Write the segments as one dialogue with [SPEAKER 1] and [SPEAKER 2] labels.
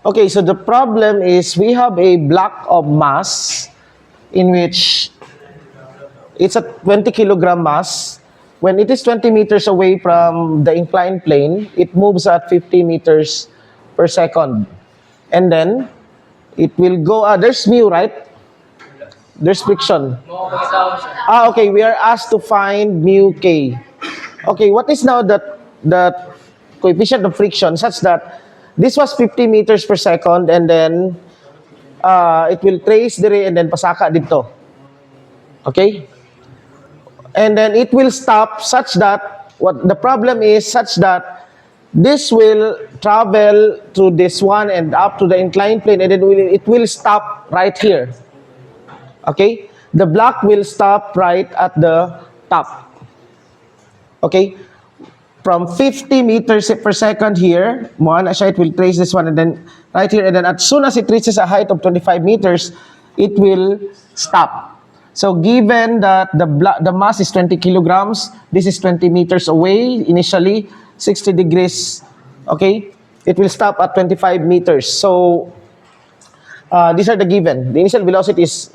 [SPEAKER 1] Okay, so the problem is we have a block of mass in which it's a 20 kilogram mass. When it is 20 meters away from the inclined plane, it moves at 50 meters per second. And then it will go, there's mu, right? There's friction. Okay, we are asked to find mu k. Okay, what is now the coefficient of friction such that this was 50 meters per second and then it will trace dire and then pasaka dito. Okay? And then it will stop such that, what the problem is such that this will travel to this one and up to the inclined plane and then it will stop right here. Okay? The block will stop right at the top. Okay? From 50 meters per second here, it will trace this one and then right here, and then as soon as it reaches a height of 25 meters, it will stop. So given that the mass is 20 kilograms, this is 20 meters away initially, 60 degrees, okay? It will stop at 25 meters. So these are the given. The initial velocity is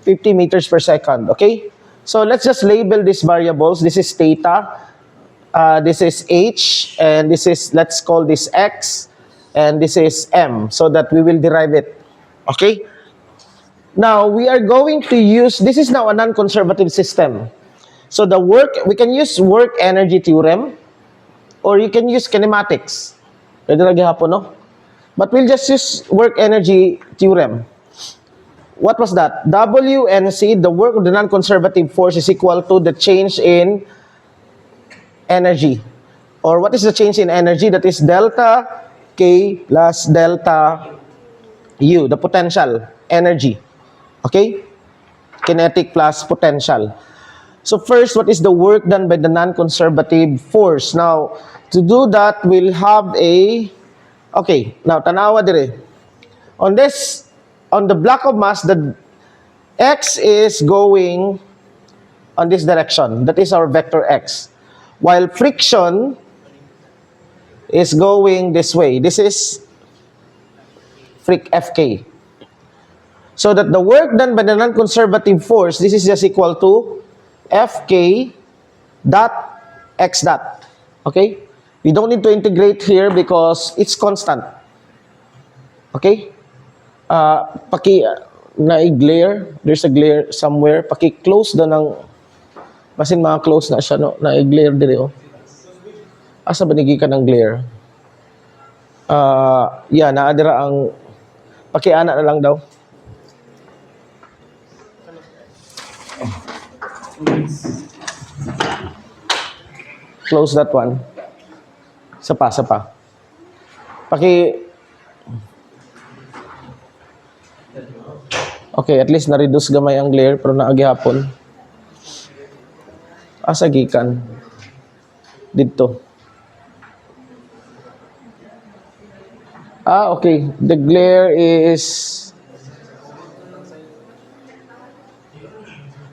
[SPEAKER 1] 50 meters per second, okay? So let's just label these variables. This is theta, this is h, and this is, let's call this x, and this is m, so that we will derive it, okay? Now, we are going to use, this is now a non-conservative system. So we can use work energy theorem, or you can use kinematics. Pwede lagi hapon, no? But we'll just use work energy theorem. What was that? WNC, the work of the non-conservative force, is equal to the change in energy. Or what is the change in energy? That is delta K plus delta U, the potential energy. Okay? Kinetic plus potential. So first, what is the work done by the non-conservative force? Now, to do that, we'll have a... Okay, now, tanawa dire. On the block of mass, the x is going on this direction. That is our vector x. While friction is going this way. This is Fk. So that the work done by the non-conservative force, this is just equal to Fk dot x dot. Okay? We don't need to integrate here because it's constant. Okay? Na-glare. There's a glare somewhere. Paki-close na ng... Basin mga-close na siya, no? Na-glare dire, oh. Asa ba nigi ka ng glare? Naadira ang... Pakiana na lang daw. Close that one. Sa pa. Okay, at least na-reduce gamay ang glare pero naagihapon. Asa gikan? Dito. Okay. The glare is...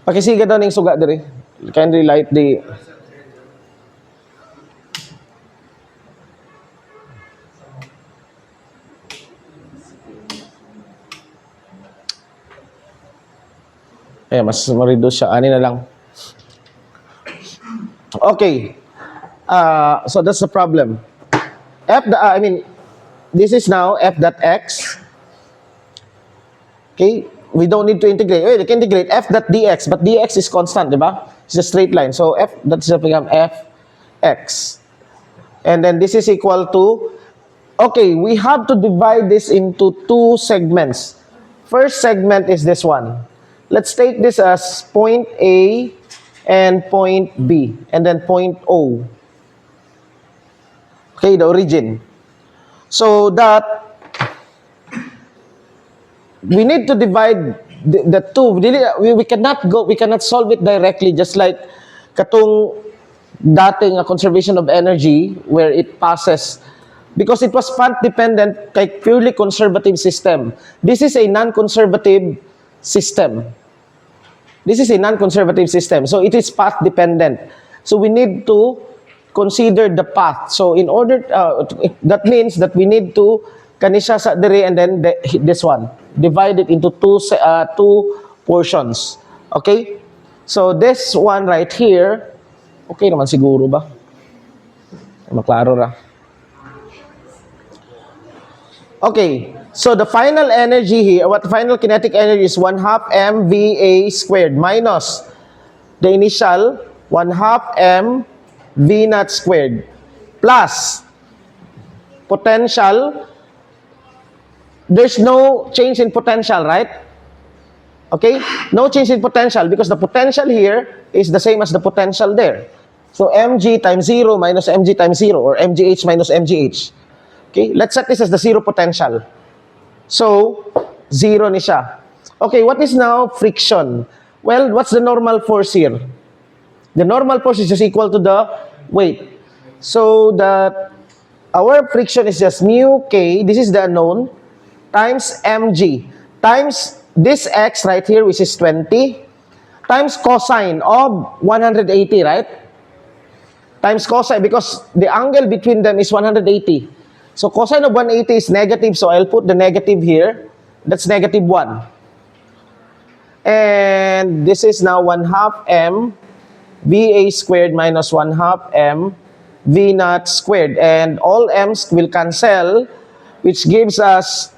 [SPEAKER 1] Pakisiga daw ning suga diri. Kindly light the... mas ma-reduce siya. Ani na lang. Okay. So that's the problem. This is now f dot x. Okay. We don't need to integrate. We can integrate f dot dx, but dx is constant, di ba? It's a straight line. So f, that's become fx. And then this is equal to, okay, we have to divide this into two segments. First segment is this one. Let's take this as point A and point B, and then point O. Okay, the origin. So that we need to divide the two. We cannot solve it directly, just like katong dating a conservation of energy where it passes, because it was path dependent kay purely conservative system. This is a non-conservative system. So it is path dependent. So we need to consider the path. So in order, that means that we need to kani siya sa diri, and then this one. Divide it into two portions. Okay? So, this one right here, okay naman siguro ba? Maklaro ra. Okay. So, the final energy here, what final kinetic energy is 1/2 mVA squared minus the initial 1/2 m V naught squared plus potential. There's no change in potential, right? Okay? No change in potential because the potential here is the same as the potential there. So, mg times 0 minus mg times 0 or mgh minus mgh. Okay? Let's set this as the zero potential. So, 0 ni siya. Okay, what is now friction? Well, what's the normal force here? The normal force is just equal to the weight. So, our friction is just mu k, this is the unknown, times mg, times this x right here, which is 20, times cosine of 180, right? Times cosine, because the angle between them is 180. So, cosine of 180 is negative, so I'll put the negative here. That's negative 1. And this is now 1/2 m VA squared minus 1/2 m V naught squared. And all m's will cancel, which gives us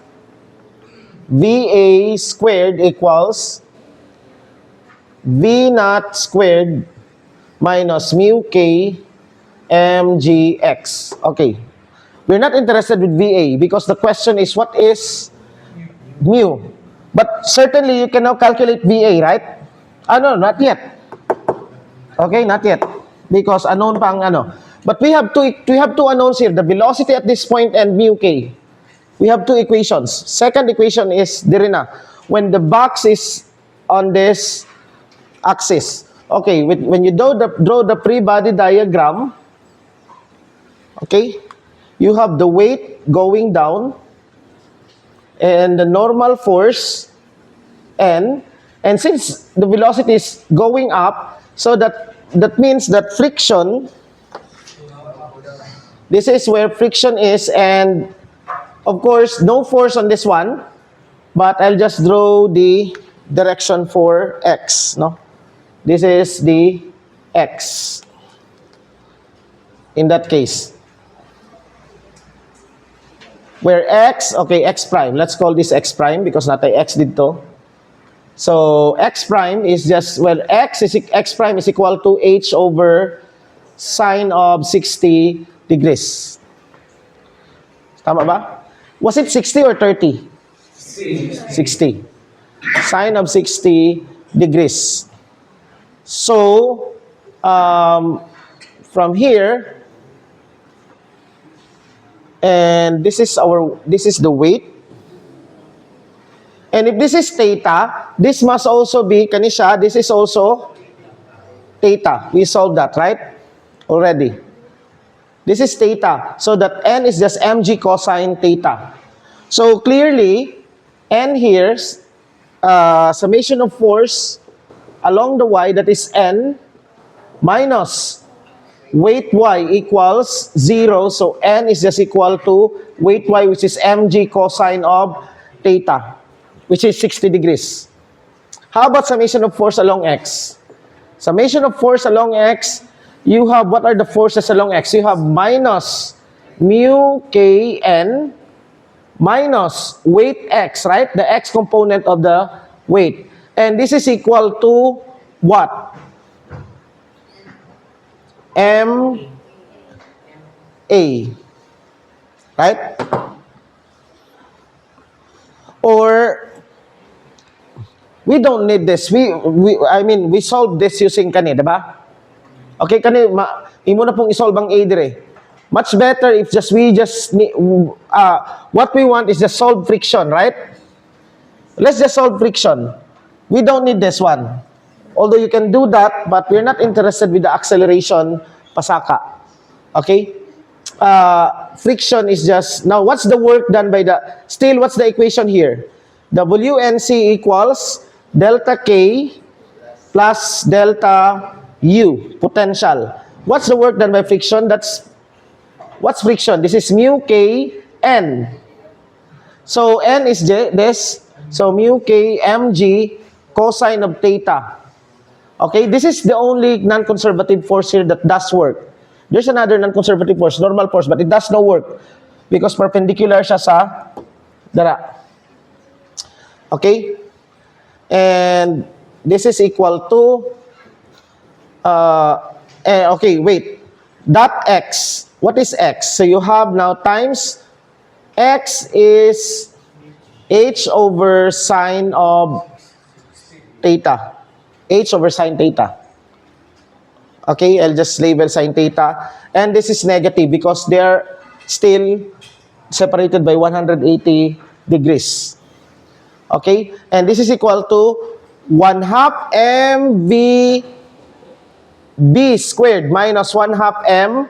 [SPEAKER 1] VA squared equals V naught squared minus mu k mgx. Okay. We're not interested with VA because the question is what is mu. But certainly you can now calculate VA, right? No, not yet. Okay, not yet. Because unknown pa ang ano. But we have two unknowns here, the velocity at this point and mu k. We have two equations. Second equation is diri na, when the box is on this axis. Okay, when you draw the free body diagram, okay, you have the weight going down and the normal force N, and since the velocity is going up, so that means that friction, this is where friction is, and of course no force on this one, but I'll just draw the direction for X, no? This is the X in that case. Where X, okay, X prime. Let's call this X prime because natay X dito. So, X prime is just, well, X prime is equal to H over sine of 60 degrees. Tama ba? Was it 60 or 30? 60. Sine of 60 degrees. So, from here, and this is the weight. And if this is theta, this must also be, kanisha, this is also theta. We solved that, right? Already. This is theta. So that N is just mg cosine theta. So clearly, N here, summation of force along the y, that is N, minus weight y equals 0. So N is just equal to weight y, which is mg cosine of theta, which is 60 degrees. How about summation of force along x? Summation of force along x, you have, what are the forces along x? You have minus mu k n minus weight x, right? The x component of the weight. And this is equal to what? M A, right? Or we don't need this. We solved this using kani, diba? Okay, kani imo na pong isolve ang A dire. Much better if what we want is just solve friction, right? Let's just solve friction. We don't need this one. Although you can do that, but we're not interested with the acceleration pasaka. Okay? Friction is just, now what's the work done by what's the equation here? WNC equals delta K plus delta U, potential. What's the work done by friction? What's friction? This is mu K N. So, N is this. So, mu K mg cosine of theta. Okay, this is the only non-conservative force here that does work. There's another non-conservative force, normal force, but it does no work because perpendicular siya sa dara. Okay? And this is equal to okay, wait. Dot x. What is x? So you have now times x is h over sine of theta. H over sine theta. Okay, I'll just label sine theta. And this is negative because they're still separated by 180 degrees. Okay, and this is equal to 1/2 mv b squared minus 1/2 m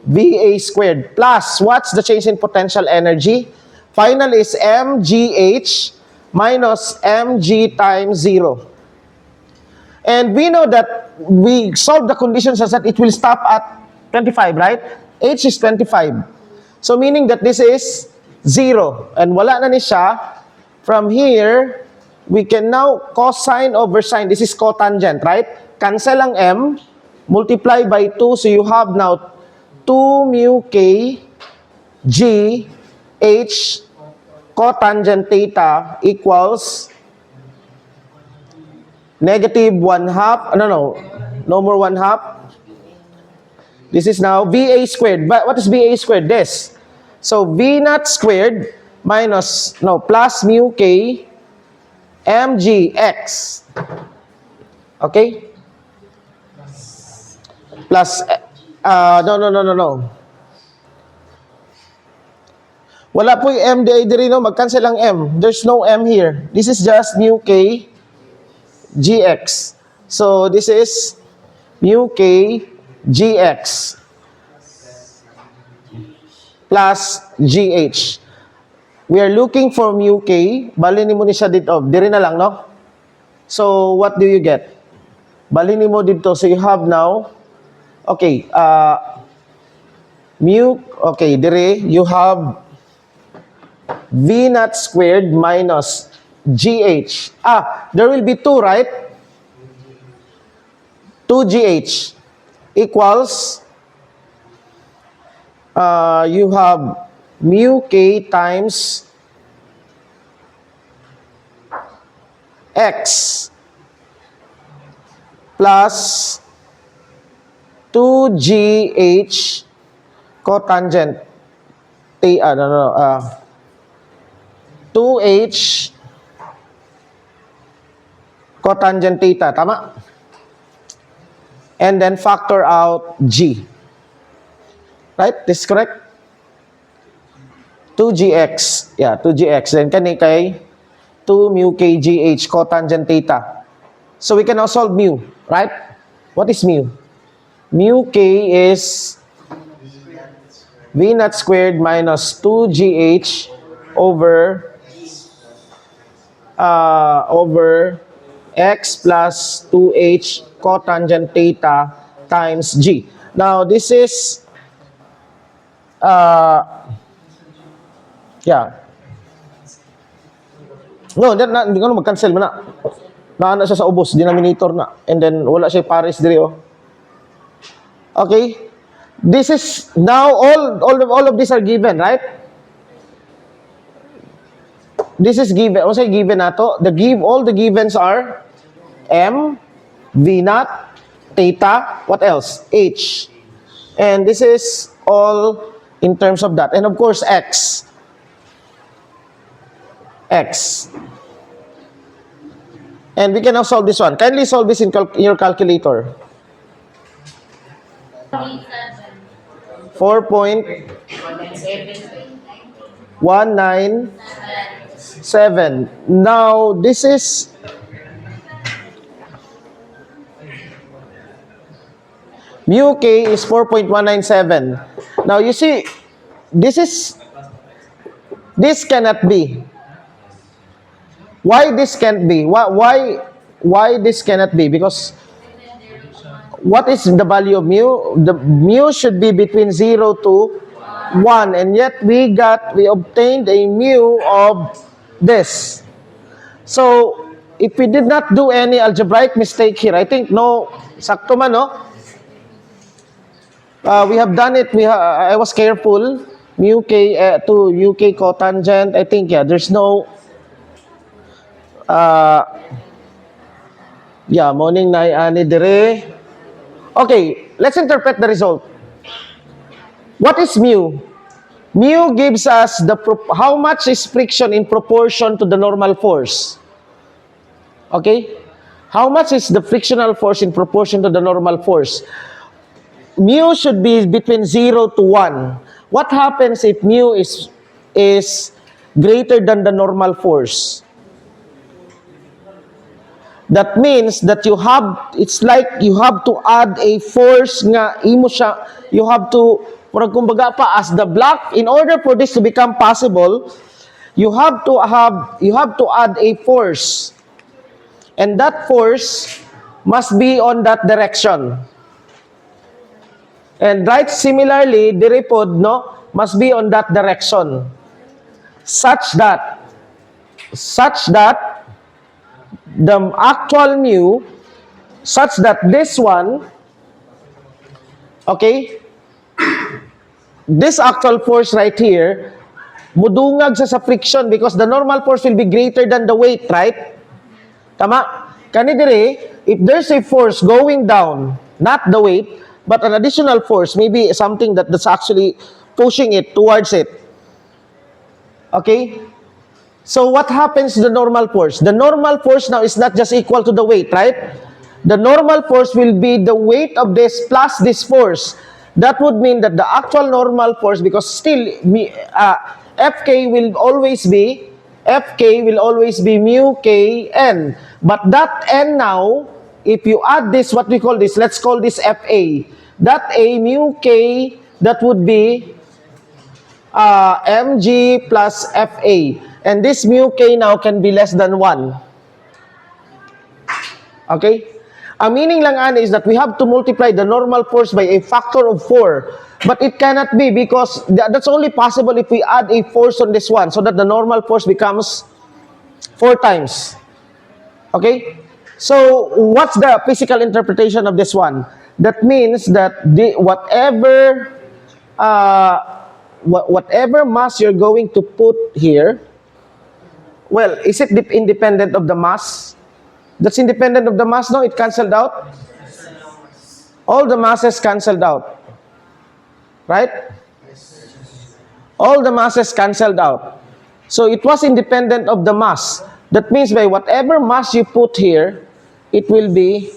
[SPEAKER 1] va squared plus, what's the change in potential energy? Final is mgh minus mg times 0. And we know that we solve the conditions such that it will stop at 25, right? H is 25. So meaning that this is 0. And wala na ni siya. From here, we can now cosine over sine. This is cotangent, right? Cancel ang m. Multiply by 2. So you have now 2 mu k g h cotangent theta equals negative 1/2. No more 1/2. This is now VA squared. But what is VA squared? This. So V naught squared minus, plus mu K mgx. Okay? Plus, no. Wala po yung M di no? Mag-cancel ang M. There's no M here. This is just mu K gx. So this is mu K gx plus gh. We are looking for mu K. Balinin mo ni siya dito. Diri na lang, no? So what do you get? Balinin mo dito. So you have now, okay, diri, you have V naught squared minus GH. There will be 2, right? 2GH equals, you have mu K times X plus 2GH cotangent 2H cotangent theta, tama? And then factor out G. Right? This is correct? 2GX. Yeah, 2GX. Then kay 2 mu kgh cotangent theta. So we can now solve mu, right? What is mu? Mu k is V naught squared minus 2GH over X plus 2H cotangent theta times G. Now, this is, no, hindi ko na mag-cancel mo na. Naana siya sa ubos, denominator na. And then, wala siya pares diri, oh. Okay? This is, now, all of these are given, right? This is given. Ano say given nato? All the givens are M, V naught, theta, what else? H. And this is all in terms of that. And of course, X. And we can now solve this one. Kindly solve this in your calculator. 4.197. Now, this is mu k is 4.197. Now, you see, this cannot be. Why this can't be? Why this cannot be? Because what is the value of mu? The mu should be between 0 to 1, and yet we obtained a mu of this. So, if we did not do any algebraic mistake here, I think no, sakto man, no? We have done it. I was careful. Mu k to UK cotangent. I think, yeah, there's no, morning na ani dire. Okay, let's interpret the result. What is mu? Mu gives us how much is friction in proportion to the normal force. Okay? How much is the frictional force in proportion to the normal force? Mu should be between 0 to 1. What happens if mu is greater than the normal force? That means that it's like you have to add a force nga imo siya, you have to, kumbaga pa, as the block, in order for this to become possible, you have to add a force. And that force must be on that direction. And right similarly, the repod, no, must be on that direction. Such that the actual mu, such that this one, okay, this actual force right here, mudungag sa friction because the normal force will be greater than the weight, right? Tama? Kani dire, if there's a force going down, not the weight, but an additional force, maybe something that's actually pushing it towards it. Okay? So what happens to the normal force? The normal force now is not just equal to the weight, right? The normal force will be the weight of this plus this force. That would mean that the actual normal force, because still Fk will always be mu k n. But that n now, if you add this, what we call this, let's call this Fa. That A mu k, that would be mg plus Fa. And this mu k now can be less than 1. Okay? Ang meaning lang is that we have to multiply the normal force by a factor of 4. But it cannot be because that's only possible if we add a force on this one so that the normal force becomes 4 times. Okay? So, what's the physical interpretation of this one? That means that whatever mass you're going to put here, well, is it independent of the mass? That's independent of the mass, no? It canceled out? All the masses canceled out. Right? All the masses canceled out. So it was independent of the mass. That means by whatever mass you put here, it will be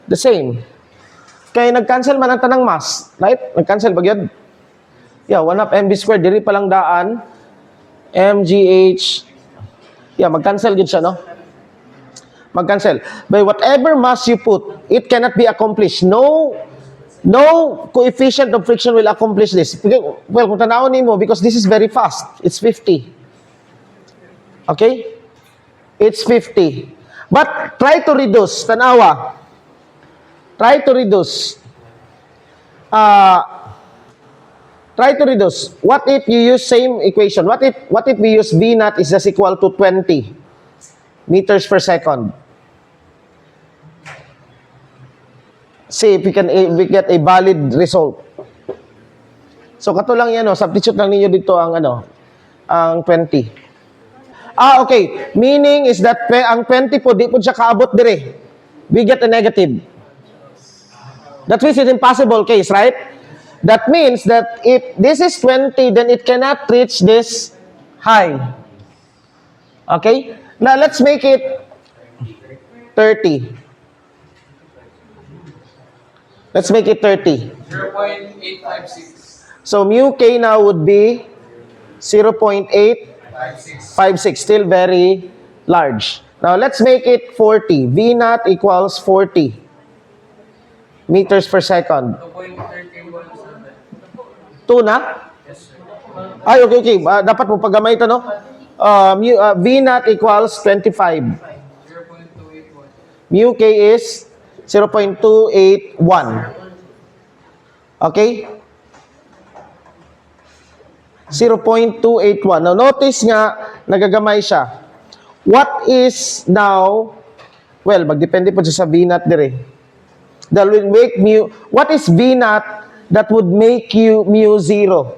[SPEAKER 1] the same. Kaya nag-cancel man ang tanang mass. Right? Nag-cancel ba yun? Yeah, 1 half mv squared. Diri palang daan. mgh. Yeah, mag-cancel yun siya, no? Mag-cancel. By whatever mass you put, it cannot be accomplished. No coefficient of friction will accomplish this. Well, kung tanawin mo, because this is very fast. It's 50. Okay? It's 50. But try to reduce. Tanawa. Try to reduce. Try to reduce. What if you use same equation? What if we use V naught is just equal to 20 meters per second? See if we get a valid result. So kato lang yan, no? Substitute lang ninyo dito ang ang 20. Okay. Meaning is that ang 20 po di po siya kaabot dire. We get a negative. That means it's impossible case, right? That means that if this is 20, then it cannot reach this high. Okay? Now, let's make it 30. Let's make it 30.
[SPEAKER 2] 0.856.
[SPEAKER 1] So, mu k now would be 0.856. Still very large. Now, let's make it 40. V naught equals 40 meters per second. 2 na?
[SPEAKER 2] Yes, sir.
[SPEAKER 1] Ay, okay. Dapat mo pagamay ito, no? V naught equals 25.
[SPEAKER 2] 0.281.
[SPEAKER 1] Mu k is 0.281. Okay? 0.281. Now, notice nga, nagagamay siya. What is now, well, magdepende po siya sa V naught dire. That will make mu, what is V naught that would make you mu 0?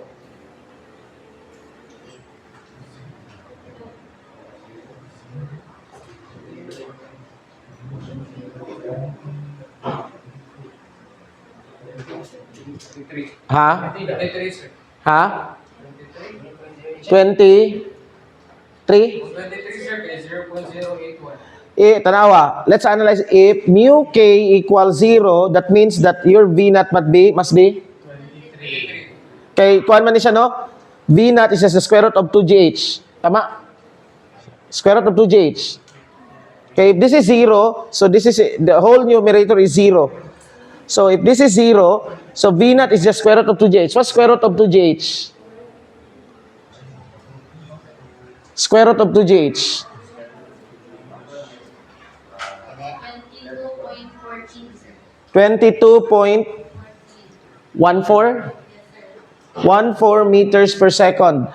[SPEAKER 1] Ha?
[SPEAKER 2] 23, sir.
[SPEAKER 1] Ha? 23?
[SPEAKER 2] 23, sir, kaya 0.081.
[SPEAKER 1] Tanawa, let's analyze. If mu k equals 0, that means that your V naught must be?
[SPEAKER 2] 23.
[SPEAKER 1] Kay, kuhan man ni siya, no? V naught is just the square root of 2gh. Tama? Square root of 2gh. Okay, if this is 0, so this is, the whole numerator is 0. So if this is 0, so V naught is just square root of 2gh. What's square root of 2gh? Square root of 2gh. 22.14? 14 meters per second.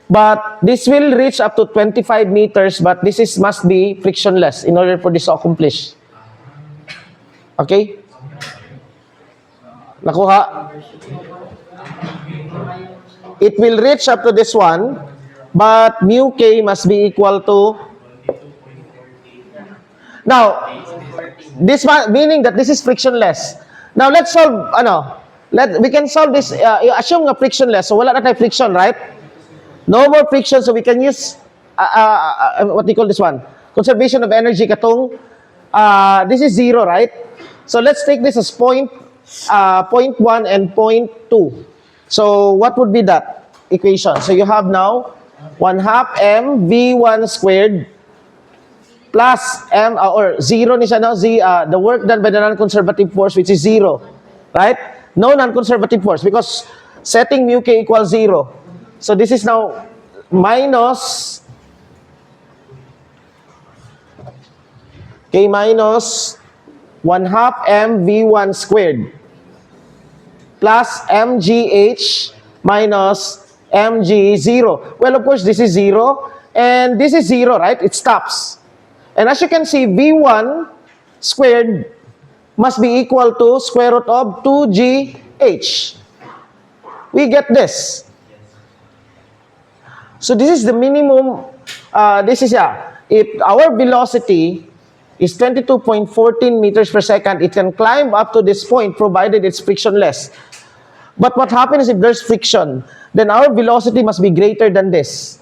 [SPEAKER 1] But this will reach up to 25 meters, but this is must be frictionless in order for this to accomplish. Okay? Nakuha? It will reach up to this one, but mu k must be equal to. Now, this meaning that this is frictionless. Now let's solve. We can solve this. Assume nga frictionless, so wala na tayo friction, right? No more friction, so we can use what do you call this one? Conservation of energy. Katong this is 0, right? So let's take this as point 1 and point 2. So what would be that equation? So you have now 1/2 m v1 squared plus m or 0 ni siya, no? The work done by the non-conservative force, which is 0, right? No non-conservative force because setting mu k equals 0. So this is now minus k minus 1/2 m v1 squared plus mgh minus mg0. Well, of course, this is 0 and this is 0, right? It stops. And as you can see, v1 squared must be equal to square root of 2gh. We get this. So this is the minimum, if our velocity is 22.14 meters per second, it can climb up to this point provided it's frictionless. But what happens if there's friction? Then our velocity must be greater than this.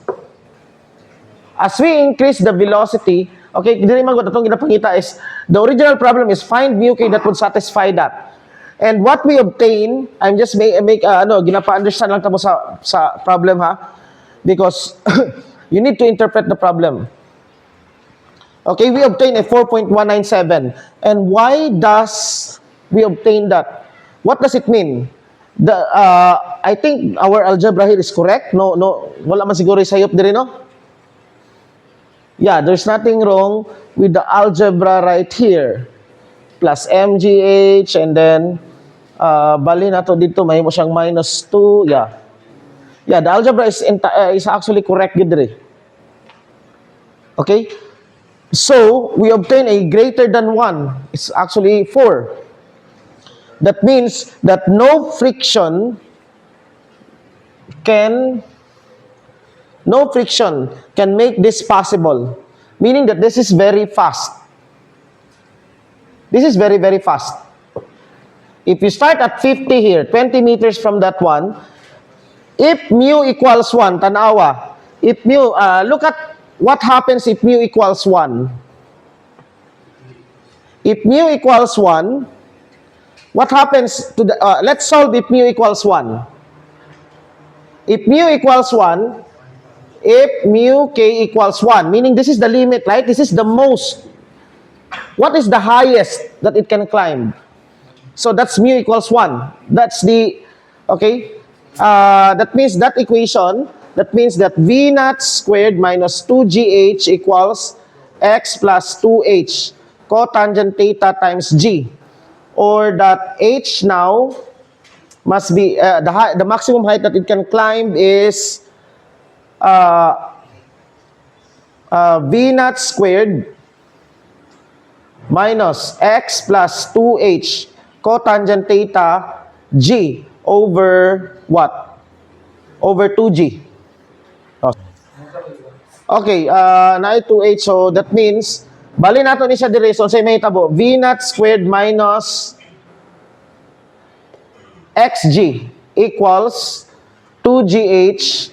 [SPEAKER 1] As we increase the velocity, okay, dili man gud atong ginapangita is the original problem is find mu k that would satisfy that. And what we obtain, I'm just ginapa-understand lang tamo sa problem, ha, because you need to interpret the problem. Okay, we obtain a 4.197. And why does we obtain that? What does it mean? I think our algebra here is correct. No, wala man siguro sayop diri, no? Yeah, there's nothing wrong with the algebra right here. Plus mgh and then bali na to dito may mo siyang minus 2. Yeah, the algebra is actually correct gid diri. Okay? So, we obtain a greater than 1. It's actually 4. That means that no friction can make this possible. Meaning that this is very fast. This is very, very fast. If you start at 50 here, 20 meters from that one, if mu equals 1, tanawa, if mu, look at what happens if mu equals 1. If mu equals 1, what happens to the, let's solve if mu equals 1. If mu equals 1, if mu k equals 1, meaning this is the limit, right? This is the most. What is the highest that it can climb? So that's mu equals 1. That's the, okay? That means that equation, that means that v naught squared minus 2gh equals x plus 2h, cotangent theta times g. Or that h now must be, the maximum height that it can climb is V naught squared minus x plus 2h cotangent theta g over what? Over 2g. Okay, na 2h, so that means, bali nato ni siya dire, so say may tabo, V naught squared minus xg equals 2gh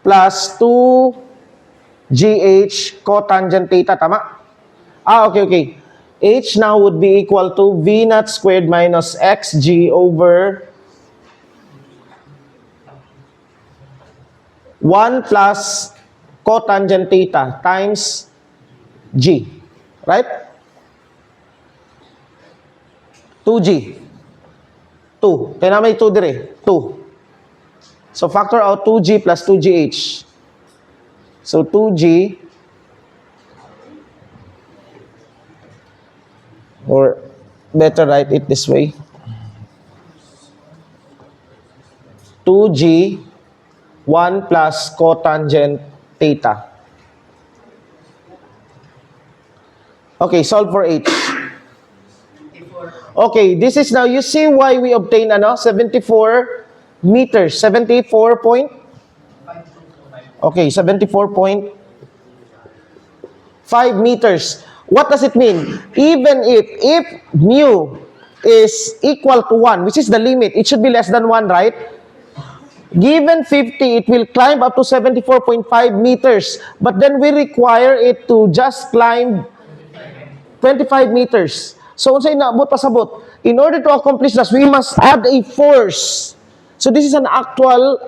[SPEAKER 1] plus 2gh cotangent theta, tama? Okay. H now would be equal to V naught squared minus xg over 1 plus cotangent theta times g. Right? 2g. 2. Kaya na may 2 dire. 2. So, factor out 2g plus 2gh. So, 2g or better write it this way. 2g 1 plus cotangent theta. Okay, solve for h. Okay, this is now, you see why we obtain 74 meters. 74 point? Okay, 74.5 meters. What does it mean? Even if mu is equal to 1, which is the limit, it should be less than 1, right? Given 50, it will climb up to 74.5 meters. But then we require it to just climb 25 meters. So, unsay naabot pasabot. In order to accomplish this, we must add a force. So, this is an actual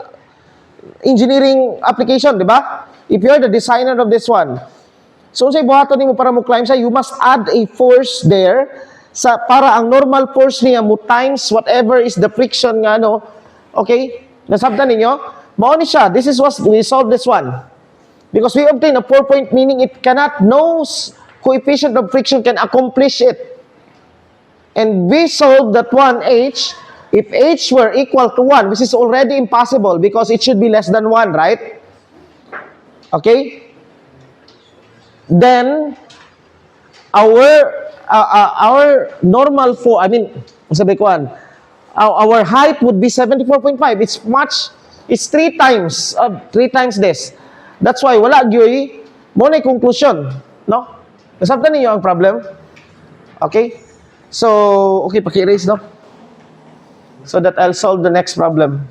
[SPEAKER 1] engineering application, di ba? If you're the designer of this one. So, unsay buhaton nimo para mo climb siya, you must add a force there para ang normal force niya mo times whatever is the friction nga, no? Okay? Nasabtan ninyo? Mao ni siya. This is what we solve this one. Because we obtain a 4-point, meaning it cannot, no coefficient of friction can accomplish it. And we solve that one h, if h were equal to 1, which is already impossible because it should be less than 1, right? Okay? Then, our normal sabi ko our height would be 74.5. It's 3 times this. That's why, wala gyoy, mo na conclusion, no? Nasabtan niyo ang problem? Okay? So, okay, paki-erase, no? So that I'll solve the next problem.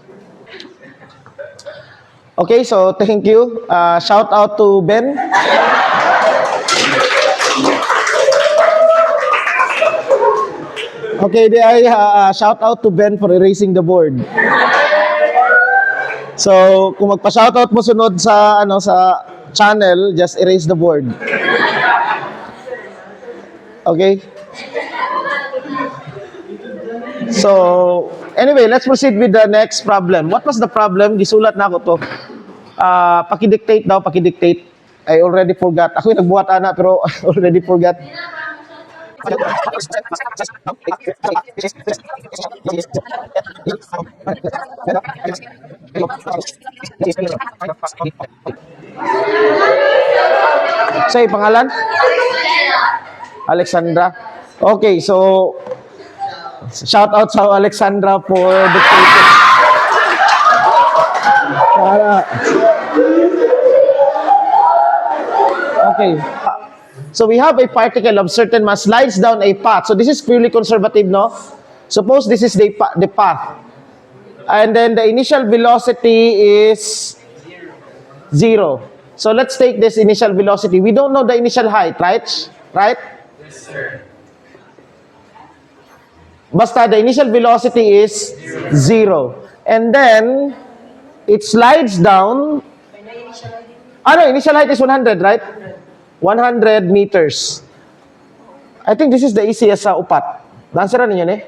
[SPEAKER 1] Okay, so thank you. Shout out to Ben. Okay, shout out to Ben for erasing the board. So, kung magpa-shoutout mo sunod sa sa channel, just erase the board. Okay? So, anyway, let's proceed with the next problem. What was the problem? Gisulat na ako to. Paki-dictate daw, paki-dictate. I already forgot. Ako yung nagbuhat ana, pero I already forgot. Say, pangalan? Alexandra. Okay, so shout out sa Alexandra for dictating. Okay. So we have a particle of certain mass slides down a path. So this is purely conservative, no? Suppose this is the path. And then the initial velocity is 0. So let's take this initial velocity. We don't know the initial height, right? Right?
[SPEAKER 2] Yes, sir.
[SPEAKER 1] Basta the initial velocity is 0. And then it slides down. Initial height is 100, right? 100 meters. I think this is the easiest sa upat. Nansara ninyo eh?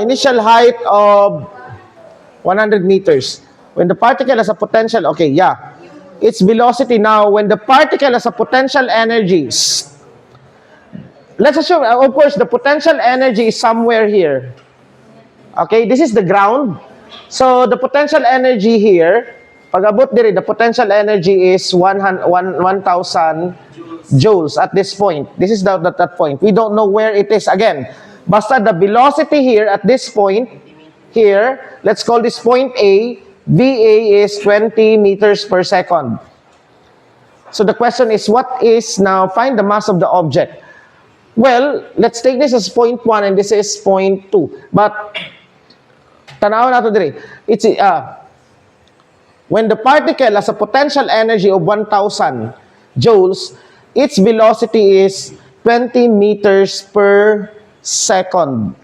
[SPEAKER 1] Initial height of 100 meters. When the particle has a potential, okay, yeah. Its velocity now, when the particle has a potential energy, let's assume, of course, the potential energy is somewhere here. Okay, this is the ground. So the potential energy here, pag abot diri, the potential energy is 1,000 joules at this point. This is that point. We don't know where it is. Again, basta the velocity here at this point, here, let's call this point A, VA is 20 meters per second. So the question is, what is now, find the mass of the object. Well, let's take this as point 1 and this is point 2. But, tanaw nato dire. It's, when the particle has a potential energy of 1,000 joules, its velocity is 20 meters per second.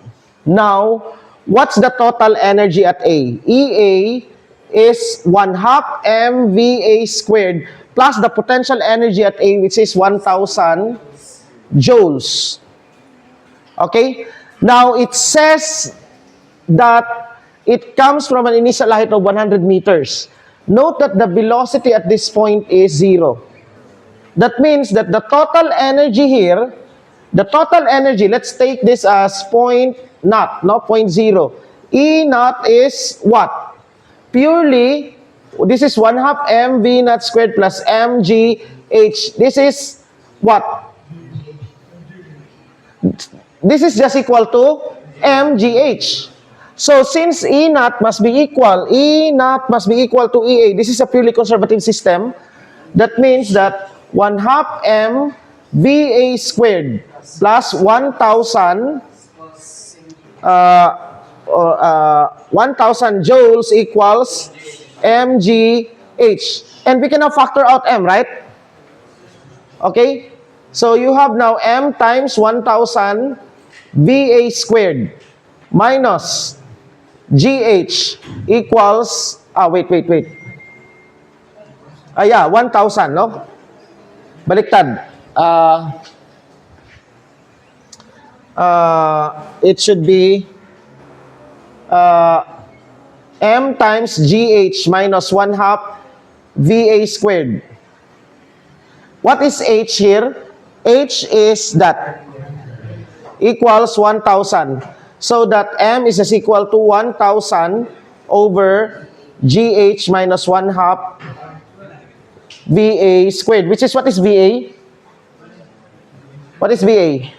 [SPEAKER 1] Now, what's the total energy at A? EA is 1/2 mVA squared plus the potential energy at A, which is 1,000 joules. Okay? Now, it says that it comes from an initial height of 100 meters. Note that the velocity at this point is 0. That means that the total energy here, let's take this as point naught, no, point 0. E naught is what? Purely, this is 1/2 mv naught squared plus mgh. This is what? This is just equal to mgh. So since E naught must be equal to EA, this is a purely conservative system. That means that 1/2 mVA squared plus 1,000 joules equals mgh. And we can now factor out m, right? Okay? So you have now m times 1,000 VA squared minus GH equals, wait. 1,000, no? Baliktad. It should be m times GH minus 1/2 VA squared. What is H here? H is that. Equals 1,000. So that m is as equal to 1,000 over GH minus 1/2 VA squared. Which is, what is VA? What is VA?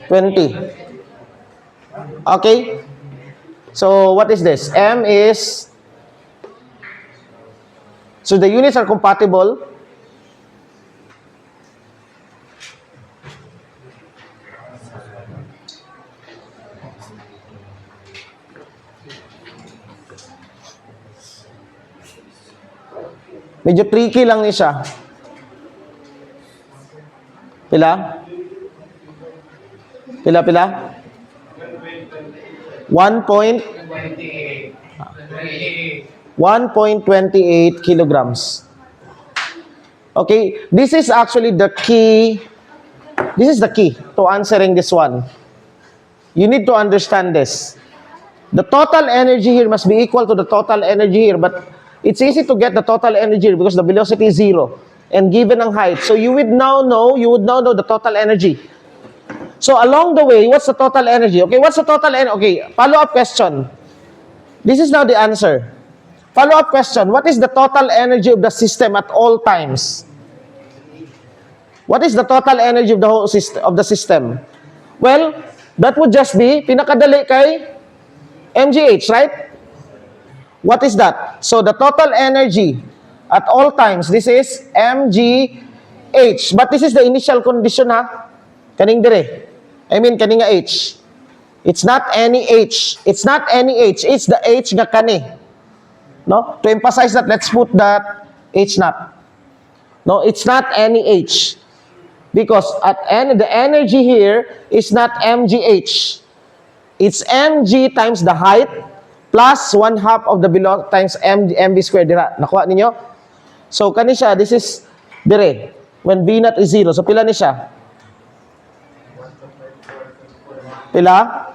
[SPEAKER 1] 20. Okay? So, what is this? M is... So, the units are compatible. Medyo tricky lang ni siya. Pila? 1.28 kilograms. Okay, this is actually the key. This is the key to answering this one. You need to understand this. The total energy here must be equal to the total energy here, but it's easy to get the total energy here because the velocity is 0 and given ang height. So you would now know the total energy. So along the way, what's the total energy? Okay, what's the total energy? Okay, follow-up question. This is now the answer. Follow-up question. What is the total energy of the system at all times? What is the total energy of the whole system? Well, that would just be pinakadali kay mgh, right? What is that? So the total energy at all times, this is mgh. But this is the initial condition, ha? Kaning dire. I mean, kaning nga h. It's not any h. It's not any h. It's the h nga kani. No? To emphasize that, let's put that h naught. No, it's not any h. Because the energy here is not mgh. It's mg times the height plus 1/2 of the velocity times mv squared. Dira, nakuha ninyo? So, kani siya, this is dire. When v naught is 0. So, pila ni siya? Pila?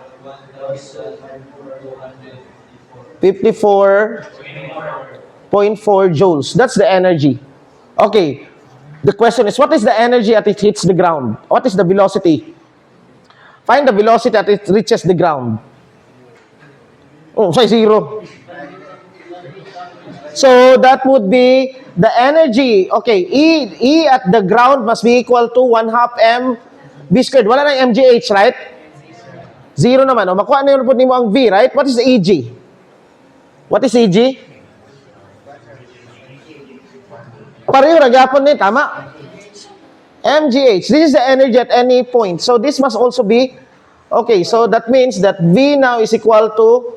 [SPEAKER 1] 54.4 joules. That's the energy. Okay. The question is, what is the energy as it hits the ground? What is the velocity? Find the velocity that it reaches the ground. Oh, say 0. So that would be the energy. Okay, E at the ground must be equal to 1/2 m v squared. Wala nang mgh, right? 0 naman. O, makuha na yun po mo ang v, right? What is eg? What is eg? Pareho, nagyapon ni, tama? mgh. This is the energy at any point. So this must also be, okay, so that means that V now is equal to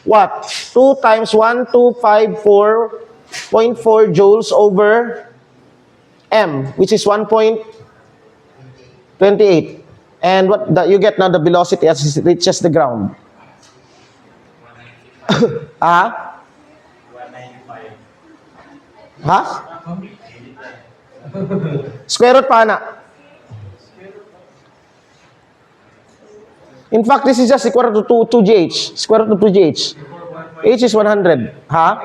[SPEAKER 1] what? 2 times 1254.4 joules over M, which is 1.28. And what you get now the velocity as it reaches the ground. Ah? 195. Ha? Square root pa na. In fact, this is just equal to 2gh. Square root of 2gh. H is 100. Ha?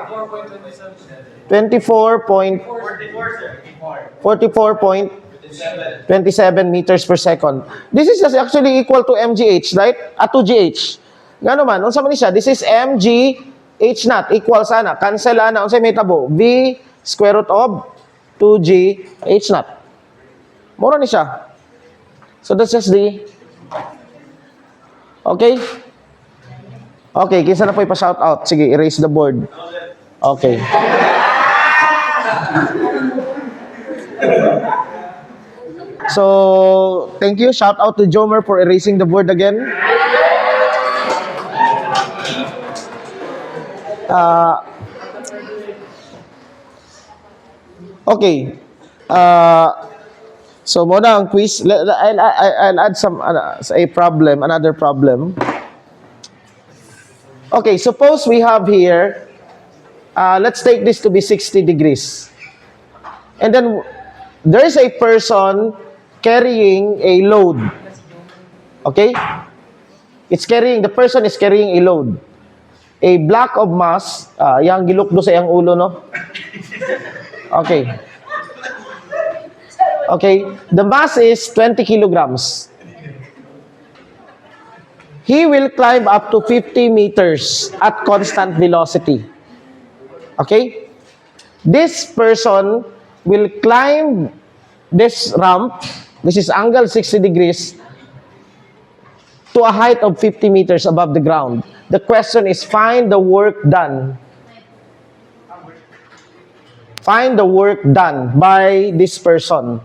[SPEAKER 1] 24.27 meters per second. This is just actually equal to mgh, right? At 2gh. Nga naman, unsa man ni siya? This is mgh naught equals ana. Cancel ana. Unsa may tabo? V square root of 2g h naught. Mura ni siya. So that's just the... Okay? Okay, kinsa na po ipa-shout out. Sige, erase the board. Okay. So, thank you. Shout out to Jomer for erasing the board again. Okay. So muna ang quiz. I'll add some another problem. Okay, suppose we have here, let's take this to be 60 degrees. And then there is a person carrying a load. Okay? The person is carrying a load. A block of mass, yang gilukdo sa iyang ulo, no? Okay. Okay, the mass is 20 kilograms. He will climb up to 50 meters at constant velocity. Okay? This person will climb this ramp, this is angle 60 degrees, to a height of 50 meters above the ground. The question is, find the work done. Find the work done by this person.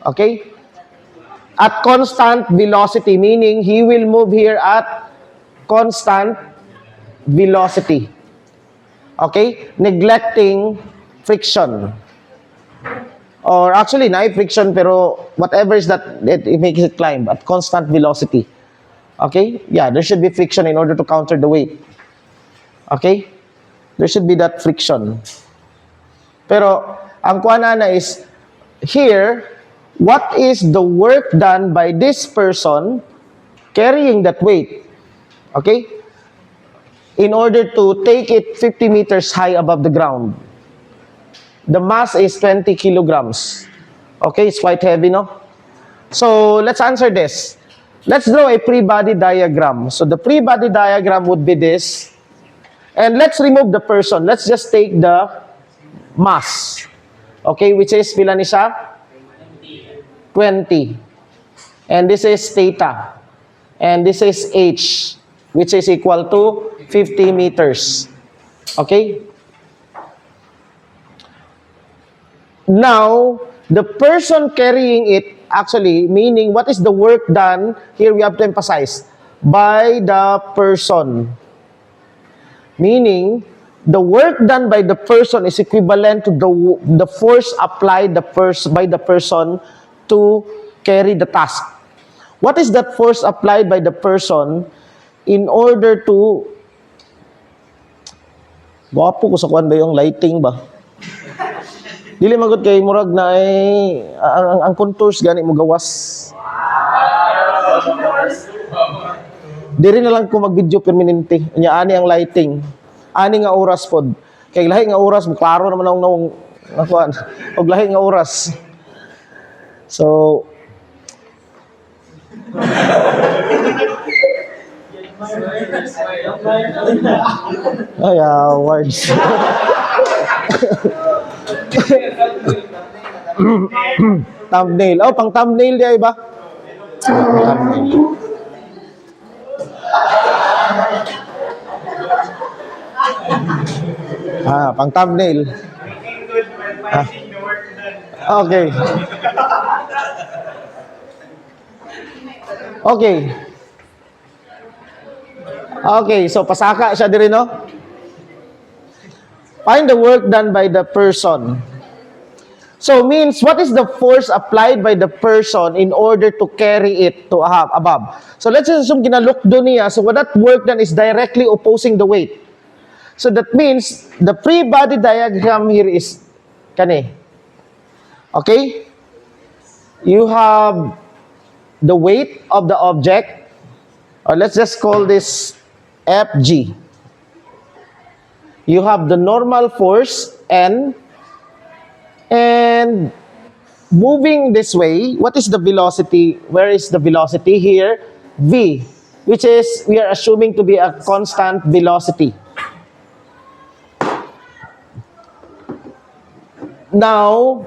[SPEAKER 1] Okay? At constant velocity, meaning he will move here at constant velocity. Okay? Neglecting friction. Or actually, not friction, pero whatever is that, it makes it climb at constant velocity. Okay? Yeah, there should be friction in order to counter the weight. Okay? There should be that friction. Pero, ang kuha na is, here, what is the work done by this person carrying that weight? Okay? In order to take it 50 meters high above the ground. The mass is 20 kilograms. Okay, it's quite heavy, no? So, let's answer this. Let's draw a free body diagram. So, the free body diagram would be this. And let's remove the person. Let's just take the mass. Okay, which is, pila ni siya? 20. And this is theta. And this is h, which is equal to 50 meters. Okay? Now, the person carrying it, actually, meaning what is the work done, here we have to emphasize, by the person. Meaning, the work done by the person is equivalent to the force applied by the person to carry the task. What is that force applied by the person in order to... Guwapo ko sa kuwan ba yung lighting ba? Dili magod kay murag na ay ang contours gani mo gawas. Diri na lang ko mag-video permanente. Nya ani ang lighting. Ani nga oras pod. Kay lahi nga oras mo klaro naman ang nakuan. Og lahi nga oras. So Ay, words. Thumbnail. Oh, pang thumbnail di ay ba? Thumbnail. Pang thumbnail. Okay. Okay. Okay, so pasaka siya diri, no? Find the work done by the person. So means, what is the force applied by the person in order to carry it to above? So let's assume ginalukdo niya, so what that work done is directly opposing the weight. So that means, the free body diagram here is kani. Okay? You have the weight of the object, or let's just call this FG. You have the normal force, N, and moving this way, what is the velocity? Where is the velocity here? V, which is, we are assuming to be a constant velocity. Now,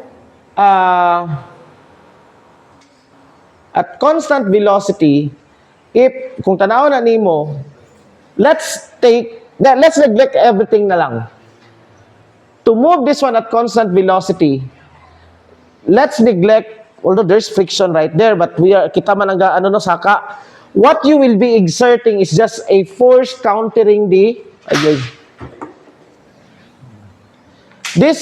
[SPEAKER 1] at constant velocity, kung tanaw na nimo, let's neglect everything na lang. To move this one at constant velocity, let's neglect, although there's friction right there, but kita man ang saka, what you will be exerting is just a force countering this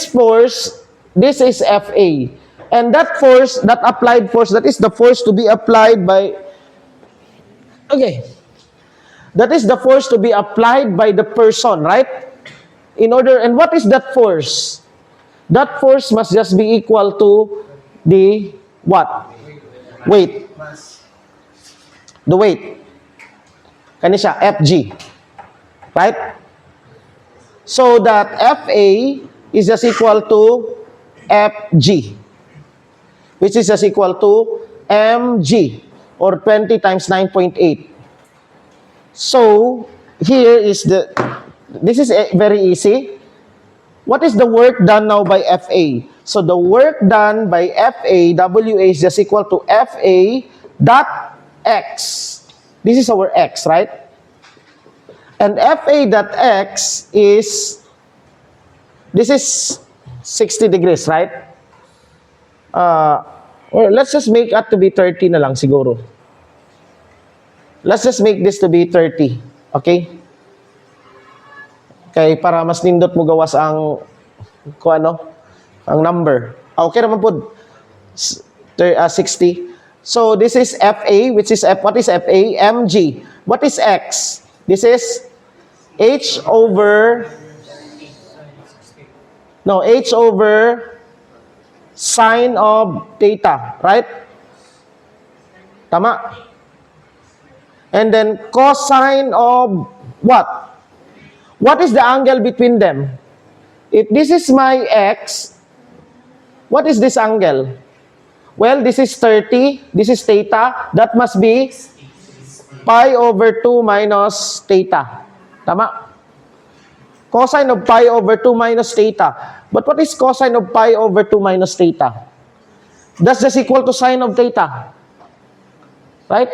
[SPEAKER 1] force, this is FA. And that force, that applied force, that is the force to be applied by, that is the force to be applied by the person, right? And what is that force? That force must just be equal to the what? Weight. The weight. Kani siya, FG. Right? So that FA is just equal to FG, which is just equal to mg, or 20 times 9.8. So, here is this is very easy. What is the work done now by FA? So, the work done by FA, WA is just equal to FA dot X. This is our X, right? And FA dot X is, this is 60 degrees, right? Or let's just make that to be 30 na lang siguro. Let's just make this to be 30. Okay? Kay para mas nindot mo gawas ang ang number. Okay naman po 60. So this is FA, which is what is FA? Mg. What is X? This is H over sine of theta, right? Tama? And then cosine of what? What is the angle between them? If this is my X, what is this angle? Well, this is 30, this is theta, that must be pi over 2 minus theta. Tama? Cosine of pi over 2 minus theta. But what is cosine of pi over 2 minus theta? That's just equal to sine of theta. Right?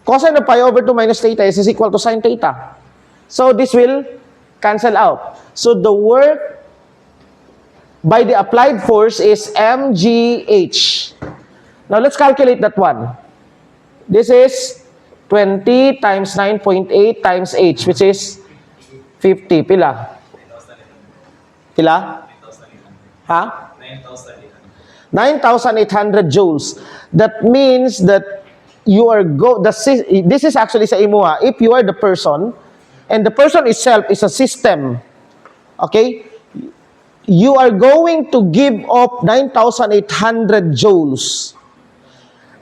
[SPEAKER 1] Cosine of pi over 2 minus theta is equal to sine theta. So this will cancel out. So the work by the applied force is mgh. Now let's calculate that one. This is 20 times 9.8 times h, which is 50. Pila? Pila? Ha? 9,800 joules. That means that you are this is actually sa imo ha. If you are the person, and the person itself is a system, okay? You are going to give up 9,800 joules.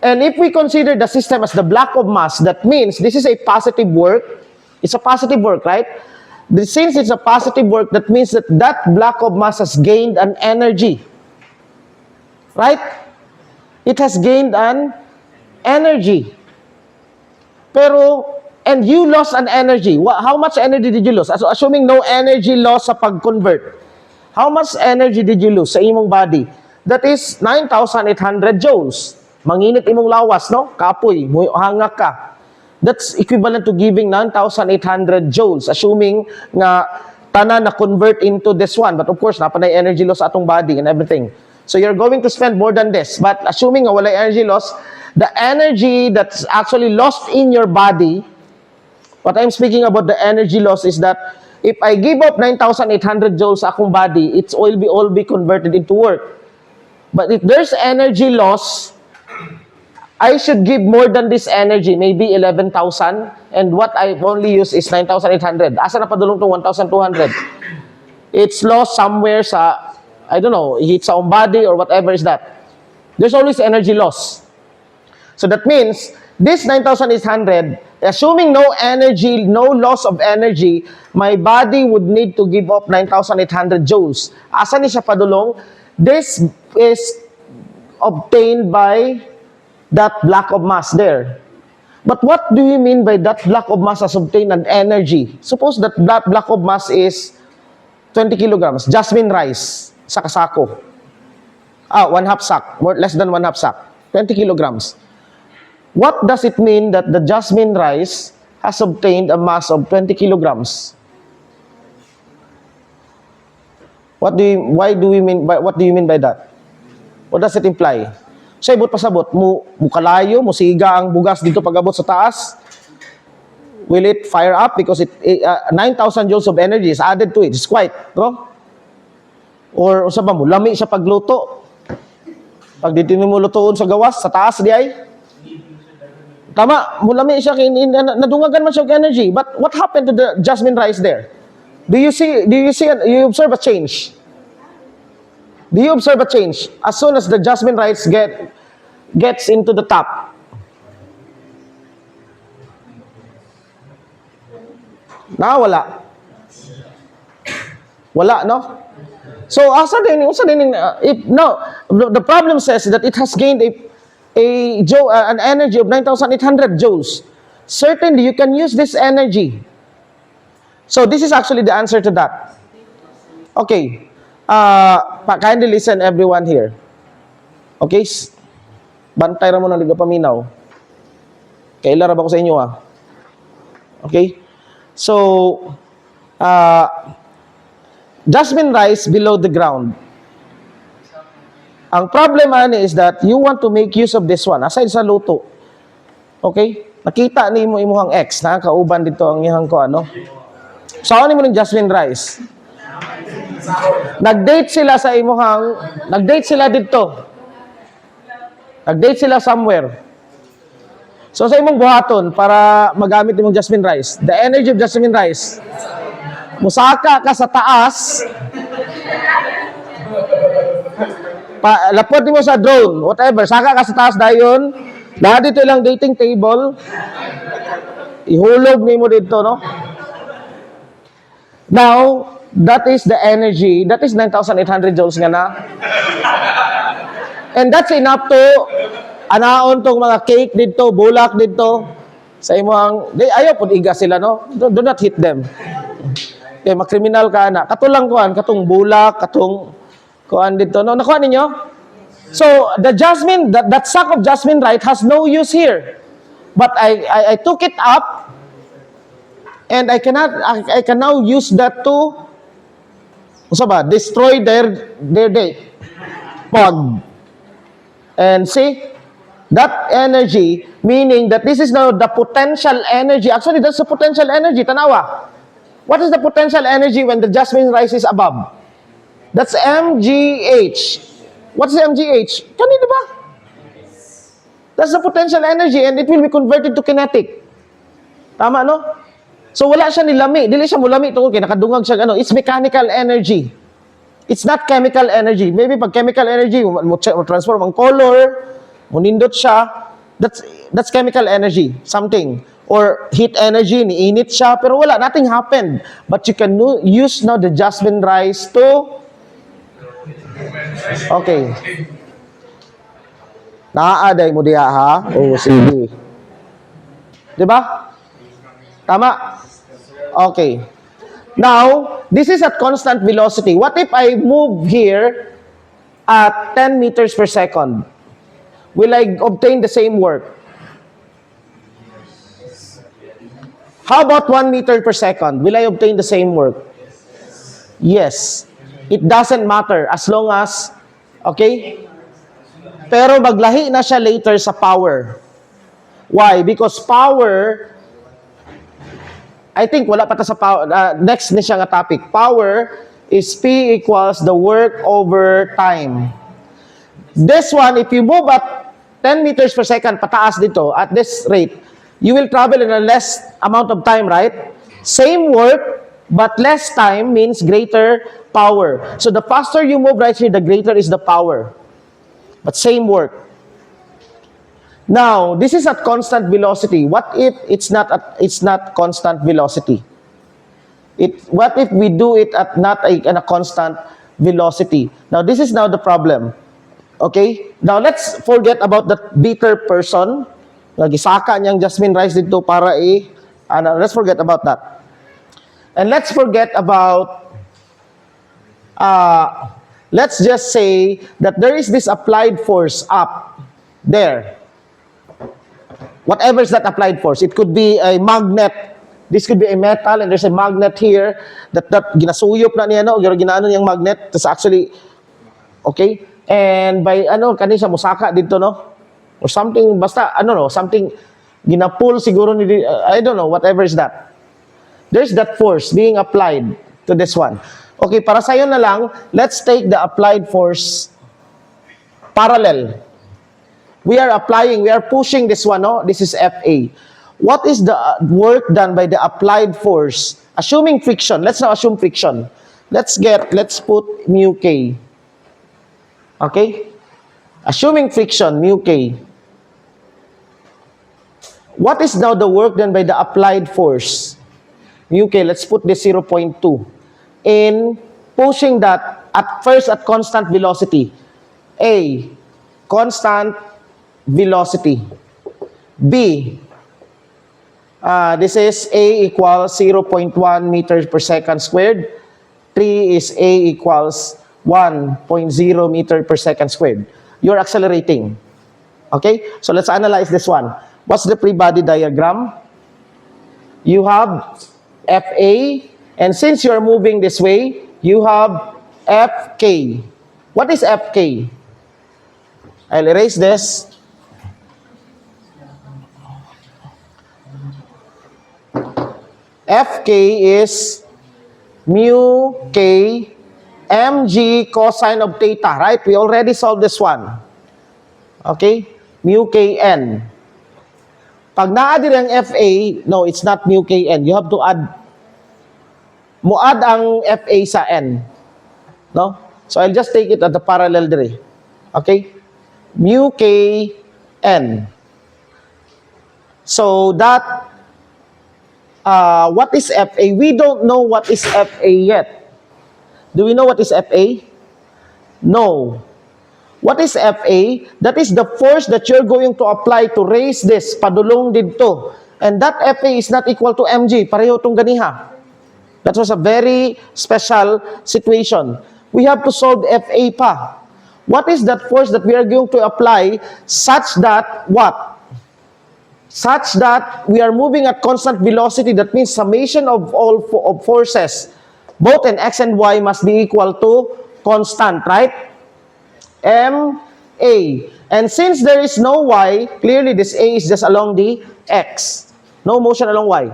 [SPEAKER 1] And if we consider the system as the block of mass, that means this is a positive work. It's a positive work, right? Since it's a positive work, that means that block of mass has gained an energy. Right? It has gained an energy. Pero And you lost an energy. How much energy did you lose? So, assuming no energy loss sa pag-convert. How much energy did you lose sa imong body? That is 9,800 joules. Manginit imong lawas, no? Kapoy, hangak ka. That's equivalent to giving 9,800 joules, assuming nga tanan na convert into this one. But of course, napanay energy loss atong body and everything. So you're going to spend more than this. But assuming nga wala energy loss, the energy that's actually lost in your body, what I'm speaking about the energy loss is that if I give up 9,800 joules sa akong body, it's all be converted into work. But if there's energy loss, I should give more than this energy, maybe 11,000, and what I only use is 9,800. Asa na padulong to 1,200? It's lost somewhere sa, I don't know, it's sa own body or whatever is that. There's always energy loss. So that means, this 9,800, assuming no energy, no loss of energy, my body would need to give up 9,800 joules. Asa ni siya padulong? This is obtained by that block of mass there. But what do you mean by that block of mass has obtained an energy? Suppose that block of mass is 20 kilograms, jasmine rice, sa kasako. 1/2 sack, less than 1/2 sack, 20 kilograms. What does it mean that the jasmine rice has obtained a mass of 20 kilograms? What do you mean by that? What does it imply? Sa ibot pasabot, mukalayo, musiga ang bugas dito pag-abot sa taas. Will it fire up? Because 9,000 joules of energy is added to it. It's quite, no? Or sa ba mo, lami siya pagluto. Pag dito mo lutoon sa gawas, sa taas di ay. Tama, mulami siya, nadungagan man siya ng energy. But what happened to the jasmine rice there? Do you observe a change? Do you observe a change? As soon as the jasmine rice gets into the top, wala. Wala, no? So, the problem says that it has gained an energy of 9,800 joules. Certainly, you can use this energy. So, this is actually the answer to that. Okay. Kindly listen everyone here. Okay? Bantay ra mo ng liga paminaw. Kailan ra ba ko sa inyo Okay? So, jasmine rice below the ground. Ang problem is that you want to make use of this one aside sa luto. Okay? Nakita ni mo imuhang ex na kauban dito ang ihang ko So ano mo ng jasmine rice? Nag-date sila dito. Nag-date sila somewhere. So sa imong buhaton para magamit imong jasmine rice, the energy of jasmine rice, musaka ka sa taas, lapot mo sa drone, whatever, saka ka sa taas dayon, lahat dito lang dating table, ihulog nimo dito, no? Now, that is the energy, that is 9,800 joules nga na. And that's enough to anaon tong mga cake dito, bulak dito, sa imong, ayaw po iga sila, no? Do not hit them. Okay, makriminal ka na. Katulang katong bulak, katong kuan dito, no? Nakuha ninyo? So, the jasmine, that sack of jasmine rice has no use here. But I took it up, and I can now use that to destroy their day. And see, that energy, meaning that this is now the potential energy. Actually, that's the potential energy. Tanawa. What is the potential energy when the jasmine rice is above? That's MGH. What's the MGH? Kanina ba? That's the potential energy and it will be converted to kinetic. Tama, no? So wala siya nilami. Dili siya mulami tungkol kay nakadungag siya It's mechanical energy. It's not chemical energy. Maybe pag chemical energy, mo transform ang color, mo nindot siya. That's chemical energy, something. Or heat energy, niinit siya, pero wala, nothing happened. But you can use now the jasmine rice to okay. Naaaday mo diha ha? Oo, sige. Diba? Tama? Okay. Now, this is at constant velocity. What if I move here at 10 meters per second? Will I obtain the same work? How about 1 meter per second? Will I obtain the same work? Yes. It doesn't matter as long as, okay? Pero maglahi na siya later sa power. Why? Because power, I think wala pa ta sa power. Next na siya nga topic. Power is P equals the work over time. This one, if you move at 10 meters per second pataas dito at this rate, you will travel in a less amount of time, right? Same work, but less time means greater power. So the faster you move right here, the greater is the power. But same work. Now, this is at constant velocity. What if it's not constant velocity? What if we do it at not a constant velocity? Now, this is now the problem. Okay? Now, let's forget about that bitter person. Nagisaka niyang jasmine rice dito para let's forget about that. And let's forget about, let's just say that there is this applied force up there. Whatever is that applied force, it could be a magnet. This could be a metal, and there's a magnet here that ginasuyop na niya, ginaano niyang magnet. That's actually, okay? And by, kanina siya musaka dito, no? Or something, basta, something, ginapull siguro ni, I don't know, whatever is that. There's that force being applied to this one. Okay, para sa'yo na lang, let's take the applied force parallel. We are pushing this one, no? This is FA. What is the work done by the applied force? Assuming friction. Let's now assume friction. Let's put mu K. Okay? Assuming friction, mu K. What is now the work done by the applied force? Mu K, let's put this 0.2. In pushing that at first at constant velocity. A, constant velocity. B, this is A equals 0.1 meters per second squared. 3 is A equals 1.0 meter per second squared. You're accelerating. Okay? So let's analyze this one. What's the free body diagram? You have FA, and since you're moving this way, you have FK. What is FK? I'll erase this. Fk is mu k mg cosine of theta, right? We already solved this one. Okay? Mu kn. Pag na-add ang Fa, no, it's not mu kn. You have to add, muad ang Fa sa n. No? So I'll just take it at the parallel dire. Okay? Mu kn. So that, what is Fa? We don't know what is Fa yet. Do we know what is Fa? No. What is Fa? That is the force that you're going to apply to raise this padulong dito. And that Fa is not equal to mg. Pareho itong ganiha. That was a very special situation. We have to solve Fa pa. What is that force that we are going to apply such that what? Such that we are moving at constant velocity. That means summation of all of forces, both in x and y, must be equal to constant, right? Ma. And since there is no y, clearly this A is just along the x. No motion along y.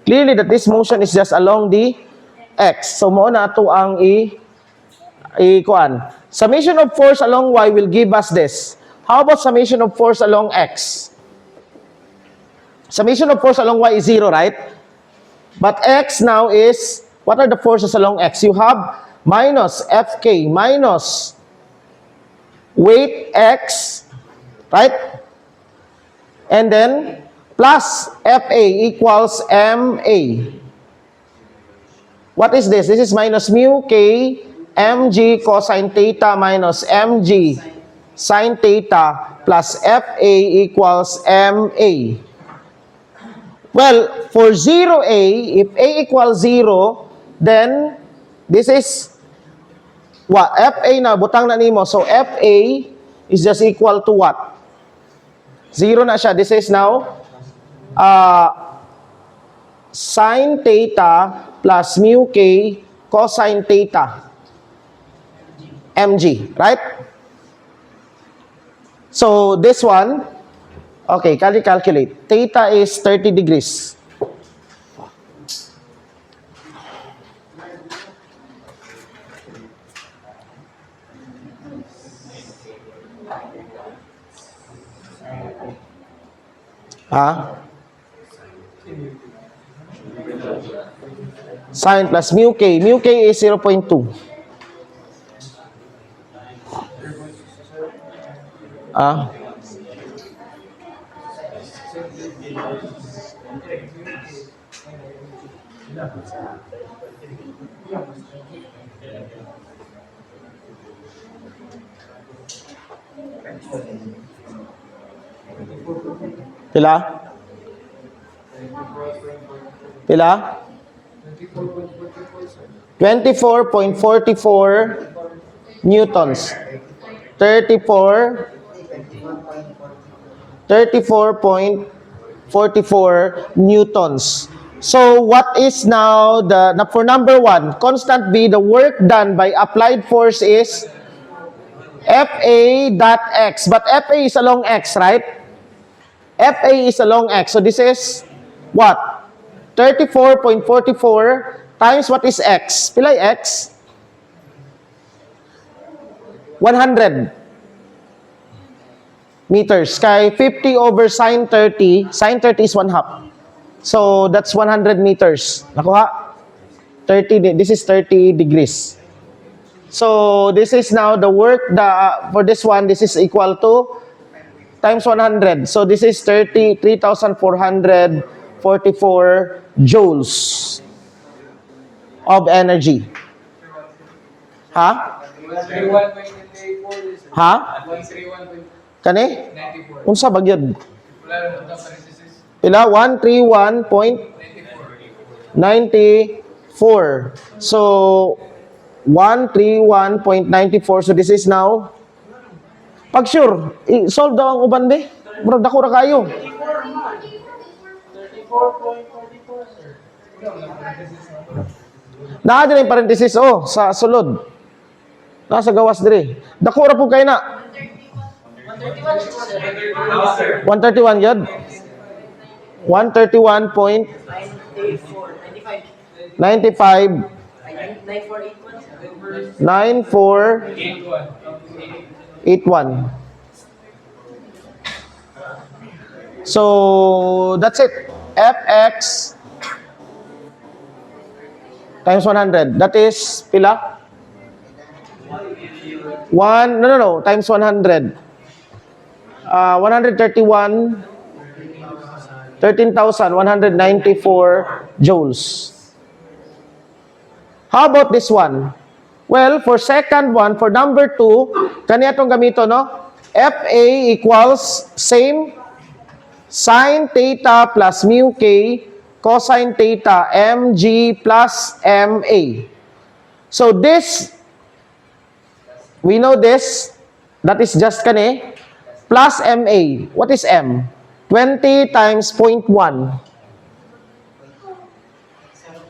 [SPEAKER 1] Clearly that this motion is just along the x. So mo na ito ang kuan. Summation of force along y will give us this. How about summation of force along x? Summation of force along y is 0, right? But x now is, what are the forces along x? You have minus Fk minus weight x, right? And then plus Fa equals Ma. What is this? This is minus mu k mg cosine theta minus mg sine theta plus Fa equals Ma. Well, for 0A, if A equals 0, then this is what? FA na, butang na nimo. So, FA is just equal to what? 0 na siya. This is now sine theta plus mu k cosine theta mg, right? So, this one, okay, calculate. Theta is 30 degrees. Sine plus mu k. Mu k is 0.2. Pila? Pila? 24.44 newtons. 34.44 newtons. So what is now for number 1, constant V, the work done by applied force is FA dot X. But FA is along X, right? FA is along X. So this is what? 34.44 times what is X? Pilay X? 100 meters. Kay 50 over sine 30. Sine 30 is 1/2. So that's 100 meters. Nakuha? 30. This is 30 degrees. So this is now the work for this one. This is equal to times 100. So this is 3,444 joules of energy. Ha?
[SPEAKER 2] 131.94.
[SPEAKER 1] Ha?
[SPEAKER 2] 131.94.
[SPEAKER 1] Kani? Unsa bagyod?
[SPEAKER 2] Wala naman ito parenthesis.
[SPEAKER 1] Pila? 131.94. So 131.94. So this is now, pag sure, solve daw ang uban be. Bro, dako ra kayo.
[SPEAKER 2] 34.44, sir.
[SPEAKER 1] Naa din yung parenthesis, sa sulod. Nasa gawas dire. Dako ra po kayo na. 131 yun? 131.95 9481. So that's it. Fx times 100. That is pila? Times 100. 13,194 joules. How about this one? Well, for second one, for number 2, kaniya itong gamito, no? FA equals same sine theta plus mu k cosine theta mg plus ma. So this, we know this, that is just kani, plus ma. What is m? 20 times 0.1.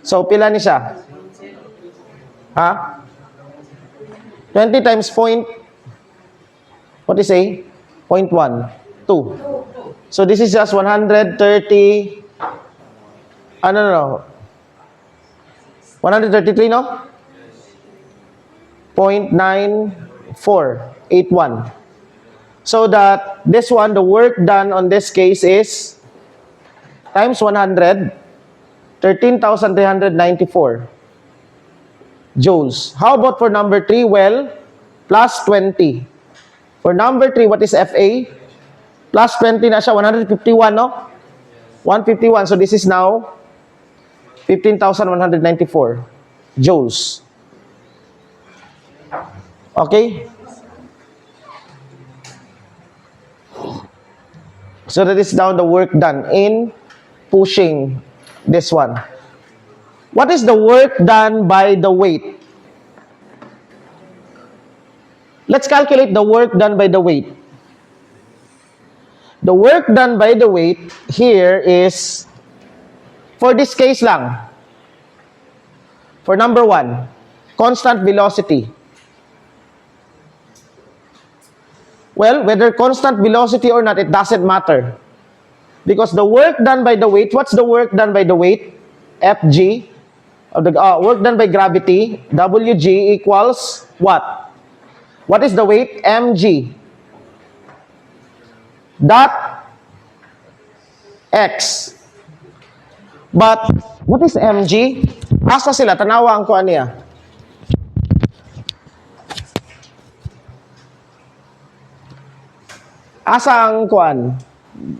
[SPEAKER 1] So, pila ni siya? Ha? 20 times point, what is a? 0.1. 2. So, this is just 130, 133, no? 0.9481. So that this one, the work done on this case is times 100, 13,394 joules. How about for number 3? Well, plus 20. For number 3, what is FA? Plus 20 na siya, 151, no? 151. So this is now 15,194 joules. Okay? So that is now the work done in pushing this one. What is the work done by the weight? Let's calculate the work done by the weight. The work done by the weight here is, for this case lang, for number 1, constant velocity. Well, whether constant velocity or not, it doesn't matter. Because the work done by the weight, what's the work done by the weight? Fg, or the work done by gravity, Wg equals what? What is the weight? Mg. Dot X. But, what is Mg? Asa sila? Tanawa ang kuha niya. Asa ang kuan?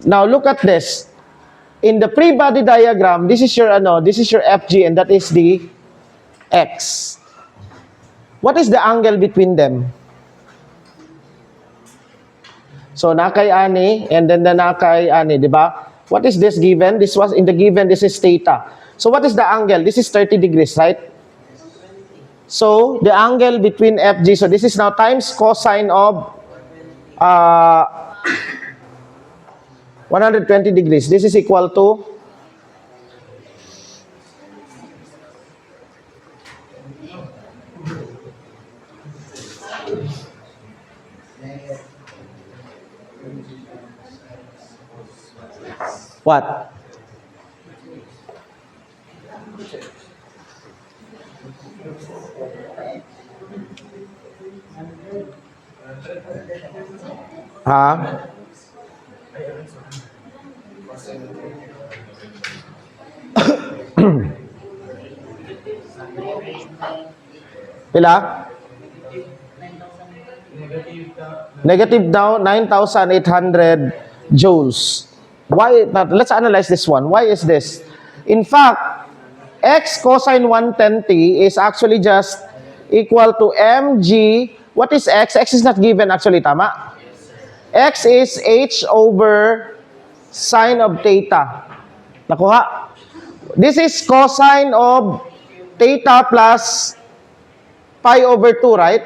[SPEAKER 1] Now look at this. In the free body diagram, this is your Fg and that is the X. What is the angle between them? So nakay ani and then the nakay ani, di ba? What is this given? This was in the given, this is theta. So what is the angle? This is 30 degrees, right? So the angle between Fg, so this is now times cosine of 120 degrees. This is equal to what? Ha? Pila? Negative daw 9,800 joules. Why? Let's analyze this one. Why is this? In fact, x cosine 110t is actually just equal to mg. What is x? X is not given actually, tama? X is h over sine of theta. Nakuha? This is cosine of theta plus pi over 2, right?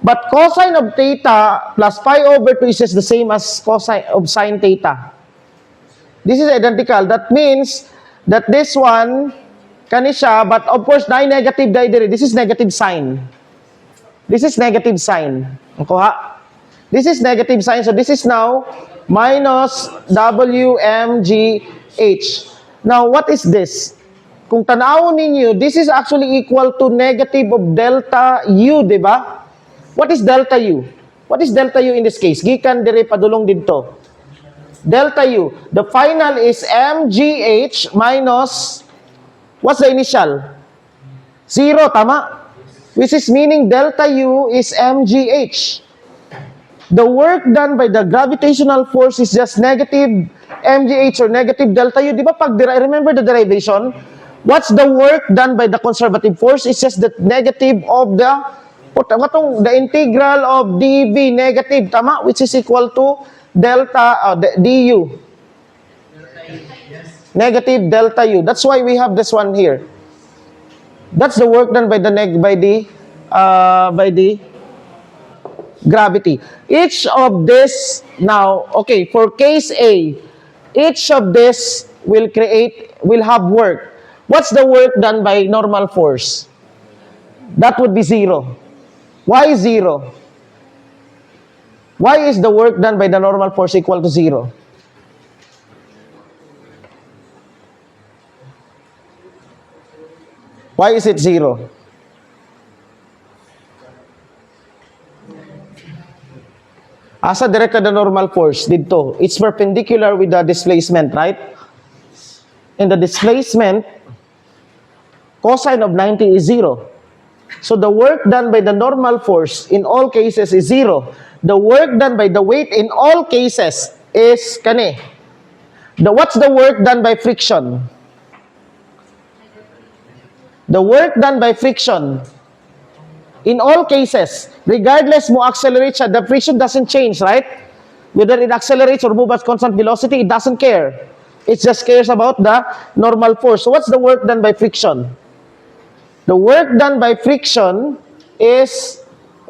[SPEAKER 1] But cosine of theta plus pi over 2 is just the same as cosine of sine theta. This is identical. That means that this one, kani siya, but of course, negative dahil this is negative sign. This is negative sign. Nakuha? This is negative sign. So this is now minus WMGH. Now, what is this? Kung tanawon ninyo, this is actually equal to negative of delta U, di ba? What is delta U? What is delta U in this case? Gikan dire padulong dito. Delta U. The final is MGH minus, what's the initial? 0, tama? Which is meaning delta U is MGH. The work done by the gravitational force is just negative MGH or negative delta U. Di ba pag remember the derivation? What's the work done by the conservative force? It's just the negative of the integral of dV negative, tama? Which is equal to delta du. Negative delta U. That's why we have this one here. That's the work done by the gravity. Each of this now, okay, for case A, each of this will have work. What's the work done by normal force? That would be 0. Why 0? Why is the work done by the normal force equal to 0? Why is it 0? Asa directed the normal force dito? It's perpendicular with the displacement, right? In the displacement, cosine of 90 is 0. So the work done by the normal force in all cases is 0. The work done by the weight in all cases is kani. What's the work done by friction? The work done by friction in all cases, regardless mo accelerate siya, the friction doesn't change, right? Whether it accelerates or moves at constant velocity, it doesn't care. It just cares about the normal force. So what's the work done by friction? The work done by friction is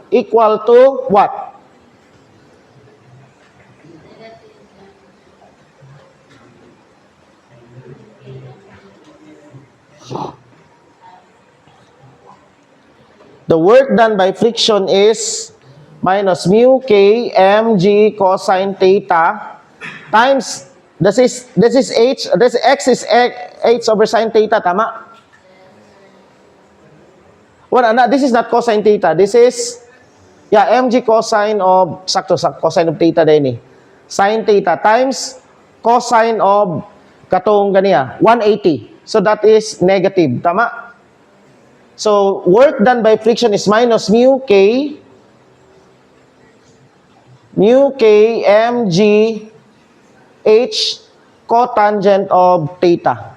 [SPEAKER 1] equal to what? The work done by friction is minus mu k mg cosine theta times this is h, this x is h over sine theta, tama? Well, this is not cosine theta. This is mg cosine of cosine of theta din eh. Sine theta times cosine of katong ganiya 180. So that is negative, tama? So, work done by friction is minus mu k mg h cotangent of theta.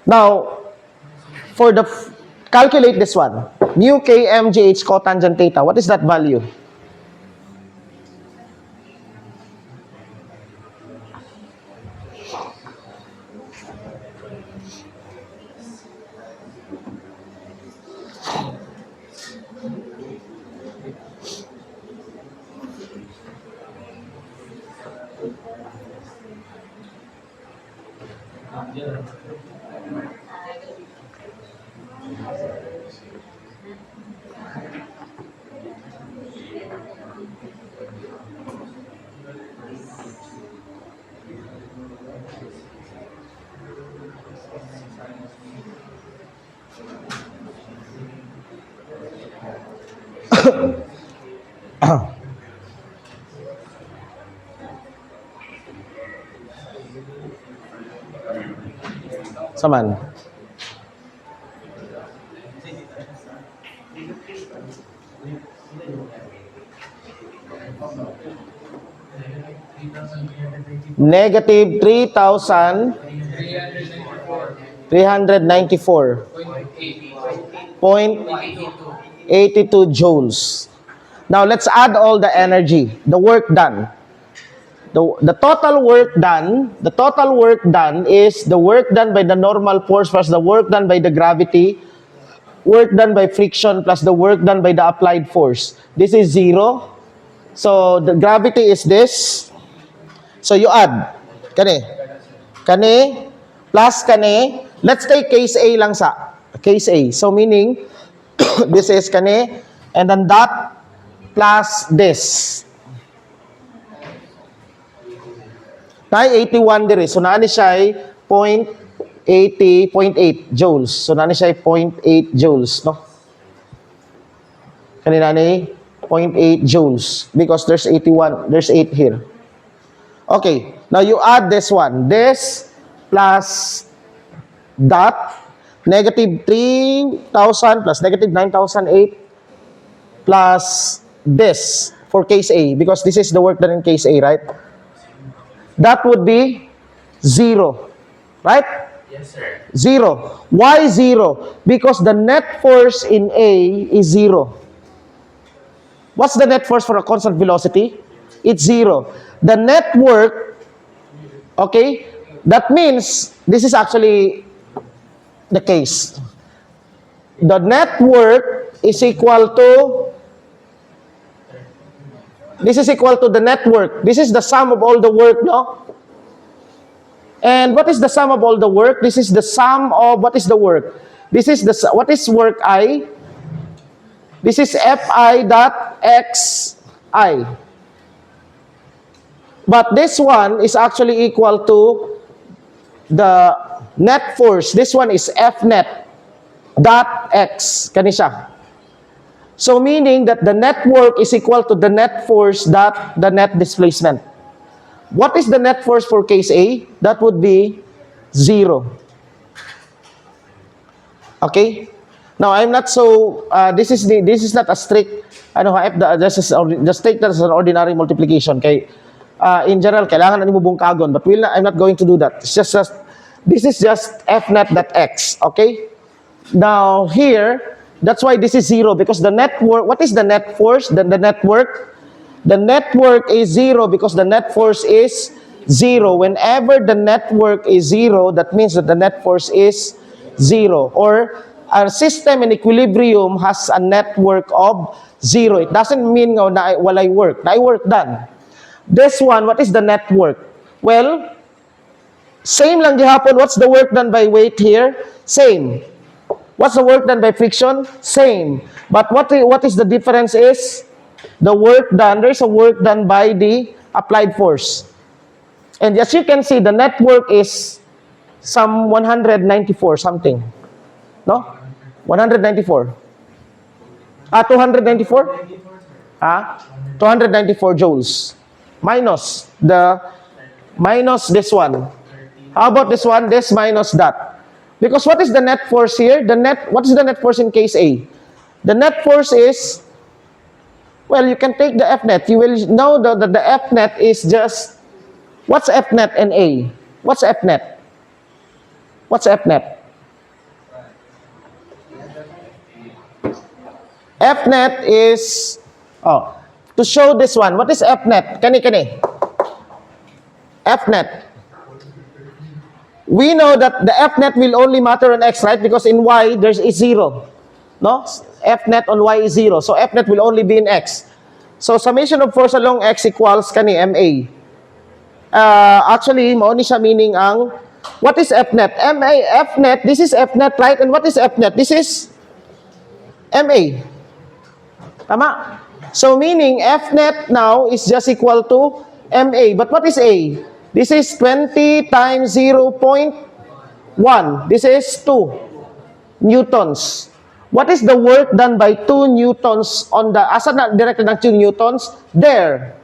[SPEAKER 1] Now, calculate this one. Mu k mg h cotangent theta. What is that value? Saman. Negative 3,394.82 joules. Now, let's add all the energy, the work done. The total work done is the work done by the normal force plus the work done by the gravity, work done by friction plus the work done by the applied force. This is 0. So, the gravity is this. So, you add. Kani, plus kani. Let's take case A lang sa. Case A. So, meaning, this is kani, and then that plus this. Nay 81 dire. So naani siya ay 0.8 joules. So naani siya ay 0.8 joules, no? Kanina ni 0.8 joules because there's 81, there's 8 here. Okay, now you add this one. This plus that negative 3,000 plus negative 9,008 plus this for case A because this is the work done in case A, right? That would be 0. Right?
[SPEAKER 2] Yes, sir.
[SPEAKER 1] 0. Why 0? Because the net force in A is 0. What's the net force for a constant velocity? It's 0. The net work, okay, that means this is actually the case. The net work is equal to this is equal to the net work. This is the sum of all the work, no? And what is the sum of all the work? This is the sum of what is the work? This is the what is work I? This is Fi dot Xi. But this one is actually equal to the net force. This one is F net dot X. Kani siya. So meaning that the net work is equal to the net force dot the net displacement. What is the net force for case A? That would be 0. Okay? Now I'm not so this is not a strict just take that as an ordinary multiplication kay in general kailangan ani mo bungkagon but I'm not going to do that. It's just this is just F net dot X, okay? Now here that's why this is 0 because the net work, what is the net force? The net work is 0 because the net force is 0. Whenever the network is 0, that means that the net force is 0. Or a system in equilibrium has a network of 0. It doesn't mean na walay work. Na work done. This one, what is the network? Well, same lang gihapon. What's the work done by weight here? Same. What's the work done by friction? Same. But what is the difference is the work done. There's a work done by the applied force. And as you can see, the network is some 194 something. No? 194. 294? 294 joules. Minus this one. How about this one? This minus that. Because what is the net force here? What is the net force in case A? The net force is, well, you can take the F net. You will know that the F net is just, what's F net and A? What's F net? What's F net? F net is, to show this one, what is F net? Kani. F net. We know that the F net will only matter on X, right? Because in Y, there's a 0. No? F net on Y is 0. So F net will only be in X. So summation of force along X equals kani MA. Actually, mauni siya meaning ang, what is F net? MA, F net, this is F net, right? And what is F net? This is MA. Tama? So meaning F net now is just equal to MA. But what is A? This is 20 times 0.1. This is 2 newtons. What is the work done by 2 newtons on the, asa na directed ng 2 newtons? There.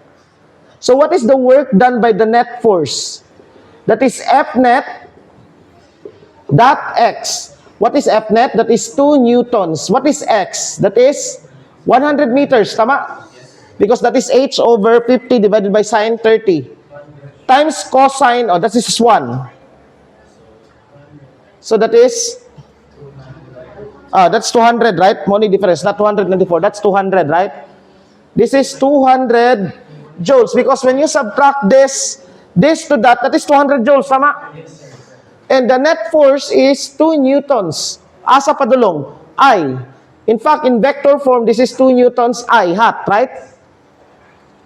[SPEAKER 1] So what is the work done by the net force? That is F net dot X. What is F net? That is 2 newtons. What is X? That is 100 meters. Tama? Because that is H over 50 divided by sine 30. Times cosine, that is 1. So that is, that's 200, right? Money difference, not 294. That's 200, right? This is 200 joules. Because when you subtract this to that is 200 joules, tama? And the net force is 2 newtons. Asa padulong? I. In fact, in vector form, this is 2 newtons I hat, right?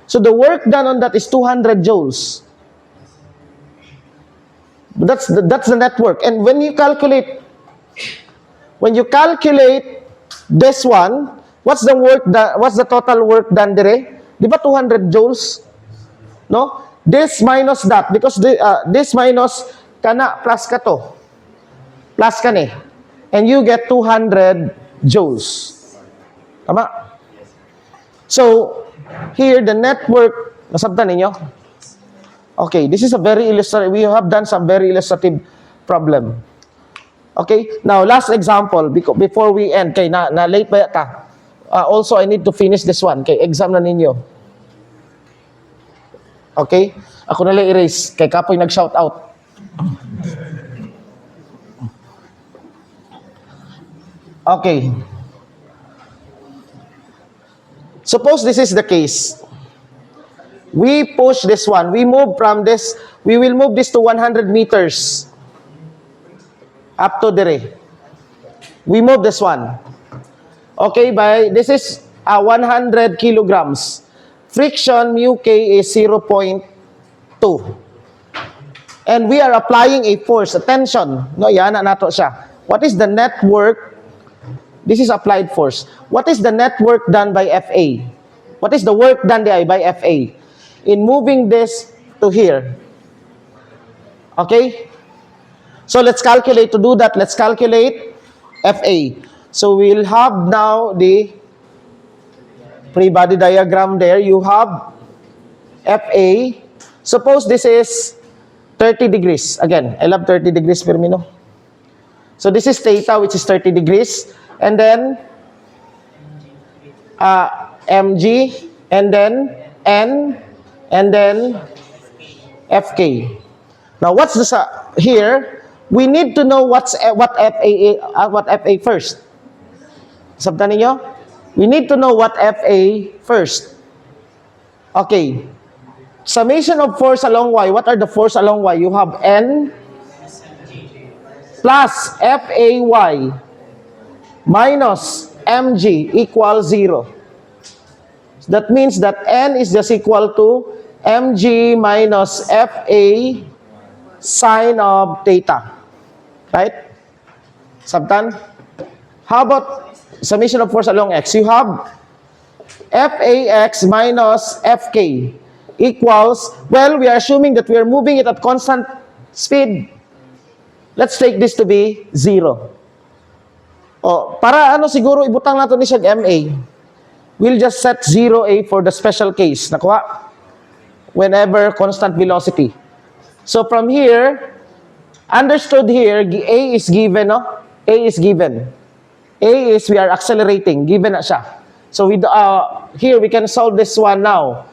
[SPEAKER 1] So the work done on that is 200 joules. That's the network. And when you calculate this one, what's the total work done dire? Di ba 200 joules? No? This minus that, because this minus kana plus ka to. Plus ka ni. And you get 200 joules. Tama? So, here the network, nasabtan ninyo? Okay, this is a very illustrative. We have done some very illustrative problem. Okay, now last example before we end. Okay, na late ba yata? Also, I need to finish this one. Okay, exam na ninyo. Okay, ako na lang erase. Kay kapoy nag-shout out. Okay. Suppose this is the case. We push this one. We move from this. We will move this to 100 meters. Up to there. We move this one. Okay, this is 100 kilograms. Friction mu K is 0.2. And we are applying a force, a tension. No, yan na nato siya. What is the net work? This is applied force. What is the net work done by FA? What is the work done by FA? In moving this to here. Okay? So let's calculate. To do that, let's calculate FA. So we'll have now the free body diagram there. You have FA. Suppose this is 30 degrees. Again, I love 30 degrees per minute. So this is theta, which is 30 degrees. And then mg, and then n, and then FK. Now, what's this here? We need to know what FA first. Sabtan ninyo? We need to know what FA first. Okay. summation of force along y. What are the force along y? You have N plus FAY minus mg equals 0. That means that N is just equal to mg minus FA sine of theta. Right? Sabtan? How about summation of force along x? You have FAX minus FK equals, well, we are assuming that we are moving it at constant speed. Let's take this to be 0. O, para ano siguro ibutang nato ni siya MA. We'll just set 0A for the special case. Nakuha? Whenever constant velocity. So from here, understood here, A is given, no? A is given. A is we are accelerating. Given na siya. So with here we can solve this one now.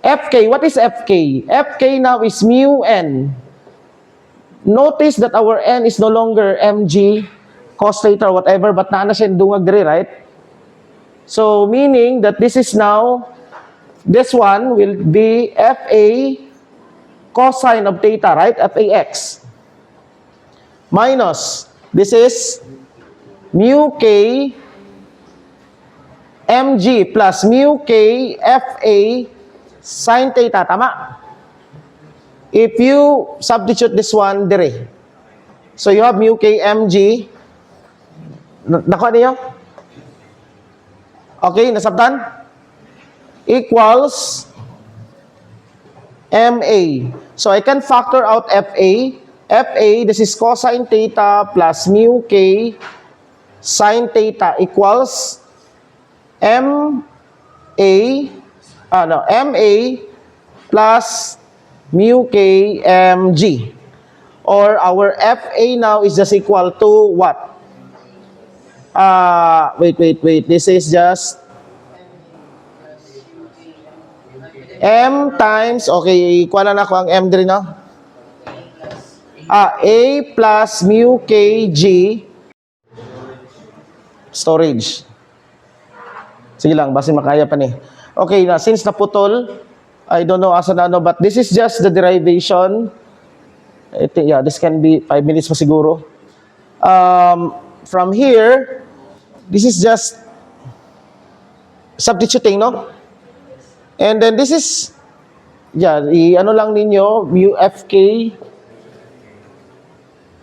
[SPEAKER 1] FK, what is FK? FK now is mu n. Notice that our n is no longer mg cos theta or whatever, but naana siya dungag diri, right? So meaning that this is now, this one will be FA cosine of theta, right? FAX. Minus, this is mu k mg plus mu k FA sine theta, tama? If you substitute this one dire, so you have mu k mg, nakuha niyo? Okay, nasabtan? Equals MA. So I can factor out FA. FA, this is cosine theta plus mu k sine theta equals MA plus mu k mg. Or our FA now is just equal to what? Wait. This is just M times, okay, ikuha na ako ang M din, no? A plus mu kg storage. Sige lang, basi makaya pa ni. Okay, na since naputol, I don't know asa na ano, but this is just the derivation. Yeah, this can be 5 minutes pa siguro. From here, this is just substituting, no? And then this is, yeah, ano lang ninyo, mu FK.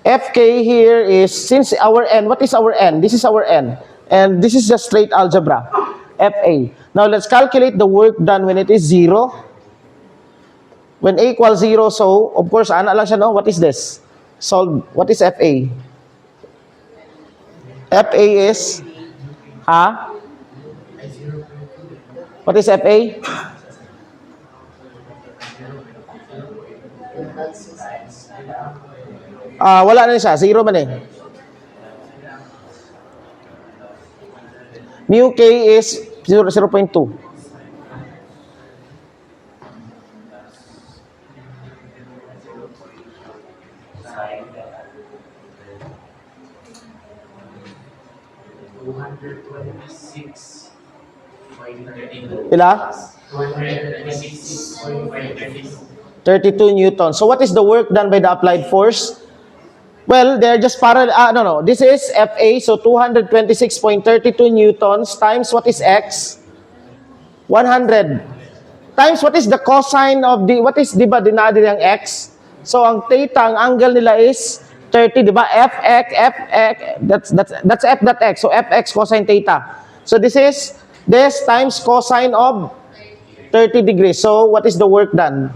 [SPEAKER 1] FK here is, since our N, what is our N? This is our N. And this is just straight algebra, FA. Now let's calculate the work done when it is 0. When A equals 0, so, of course, ana lang siya, no? What is this? Solve, what is FA? FA is, what is FA? Wala na siya. 0 man eh. Mu k is 0.2. Pila? 32 Newton. So what is the work done by the applied force? Well, they're just parallel. No. This is FA, so 226.32 Newtons times what is X? 100. Times what is the cosine of the, what is, di ba, dinadi ng X? So ang theta, ang angle nila is 30, di ba? Fx, that's f dot x. So Fx cosine theta. So this is, this times cosine of 30 degrees. So what is the work done?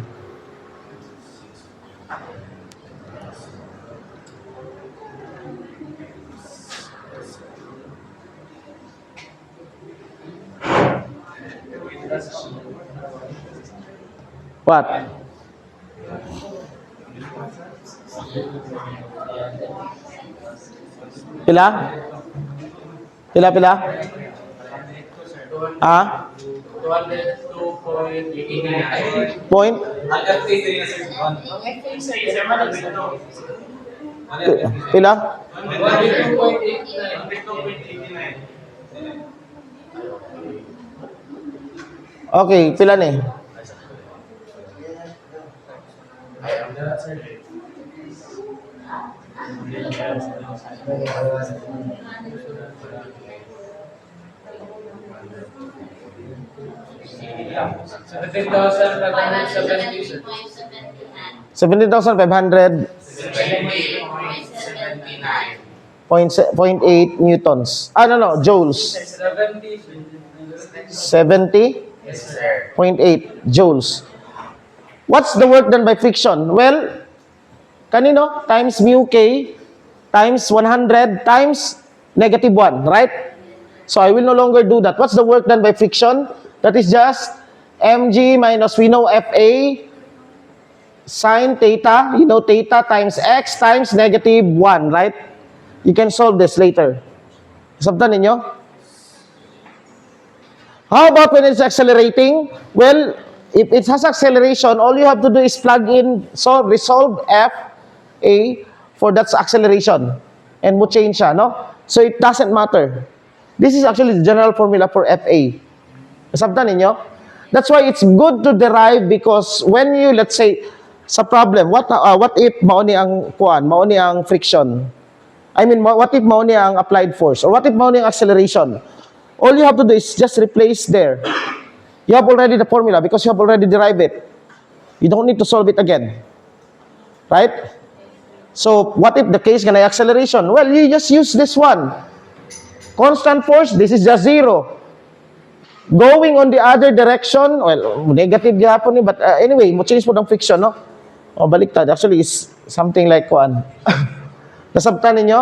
[SPEAKER 1] What? Pila? Ah? 202.89. Point? Pila?
[SPEAKER 2] 202.89.
[SPEAKER 1] Okay, pila ni?
[SPEAKER 2] Sir. Seventeen thousand 570, sir.
[SPEAKER 1] 17,500 0.8 newtons. No, joules. 70.8
[SPEAKER 2] Yes, sir.
[SPEAKER 1] joules. What's the work done by friction? Well, kanino? Times mu k times 100 times negative 1, right? So I will no longer do that. What's the work done by friction? That is just mg minus, we know Fa, sine theta, you know theta times x times negative 1, right? You can solve this later. Sabtan ninyo? How about when it's accelerating? Well, if it has acceleration, all you have to do is plug in, so resolve F, A, for that's acceleration. And mo change siya, no? So it doesn't matter. This is actually the general formula for FA. Sabtan ninyo? That's why it's good to derive, because when you, let's say, sa problem, what if mauni ang kuan, mauni ang friction? I mean, what if mauni ang applied force? Or what if mauni ang acceleration? All you have to do is just replace there. You have already the formula because you have already derived it. You don't need to solve it again. Right? So, what if the case gonna acceleration? Well, you just use this one. Constant force, this is just 0. Going on the other direction, well, negative gihapon ni, but anyway, mo change mo ng friction, no? O, baliktad. Actually, is something like kuan. Nasabtan ninyo?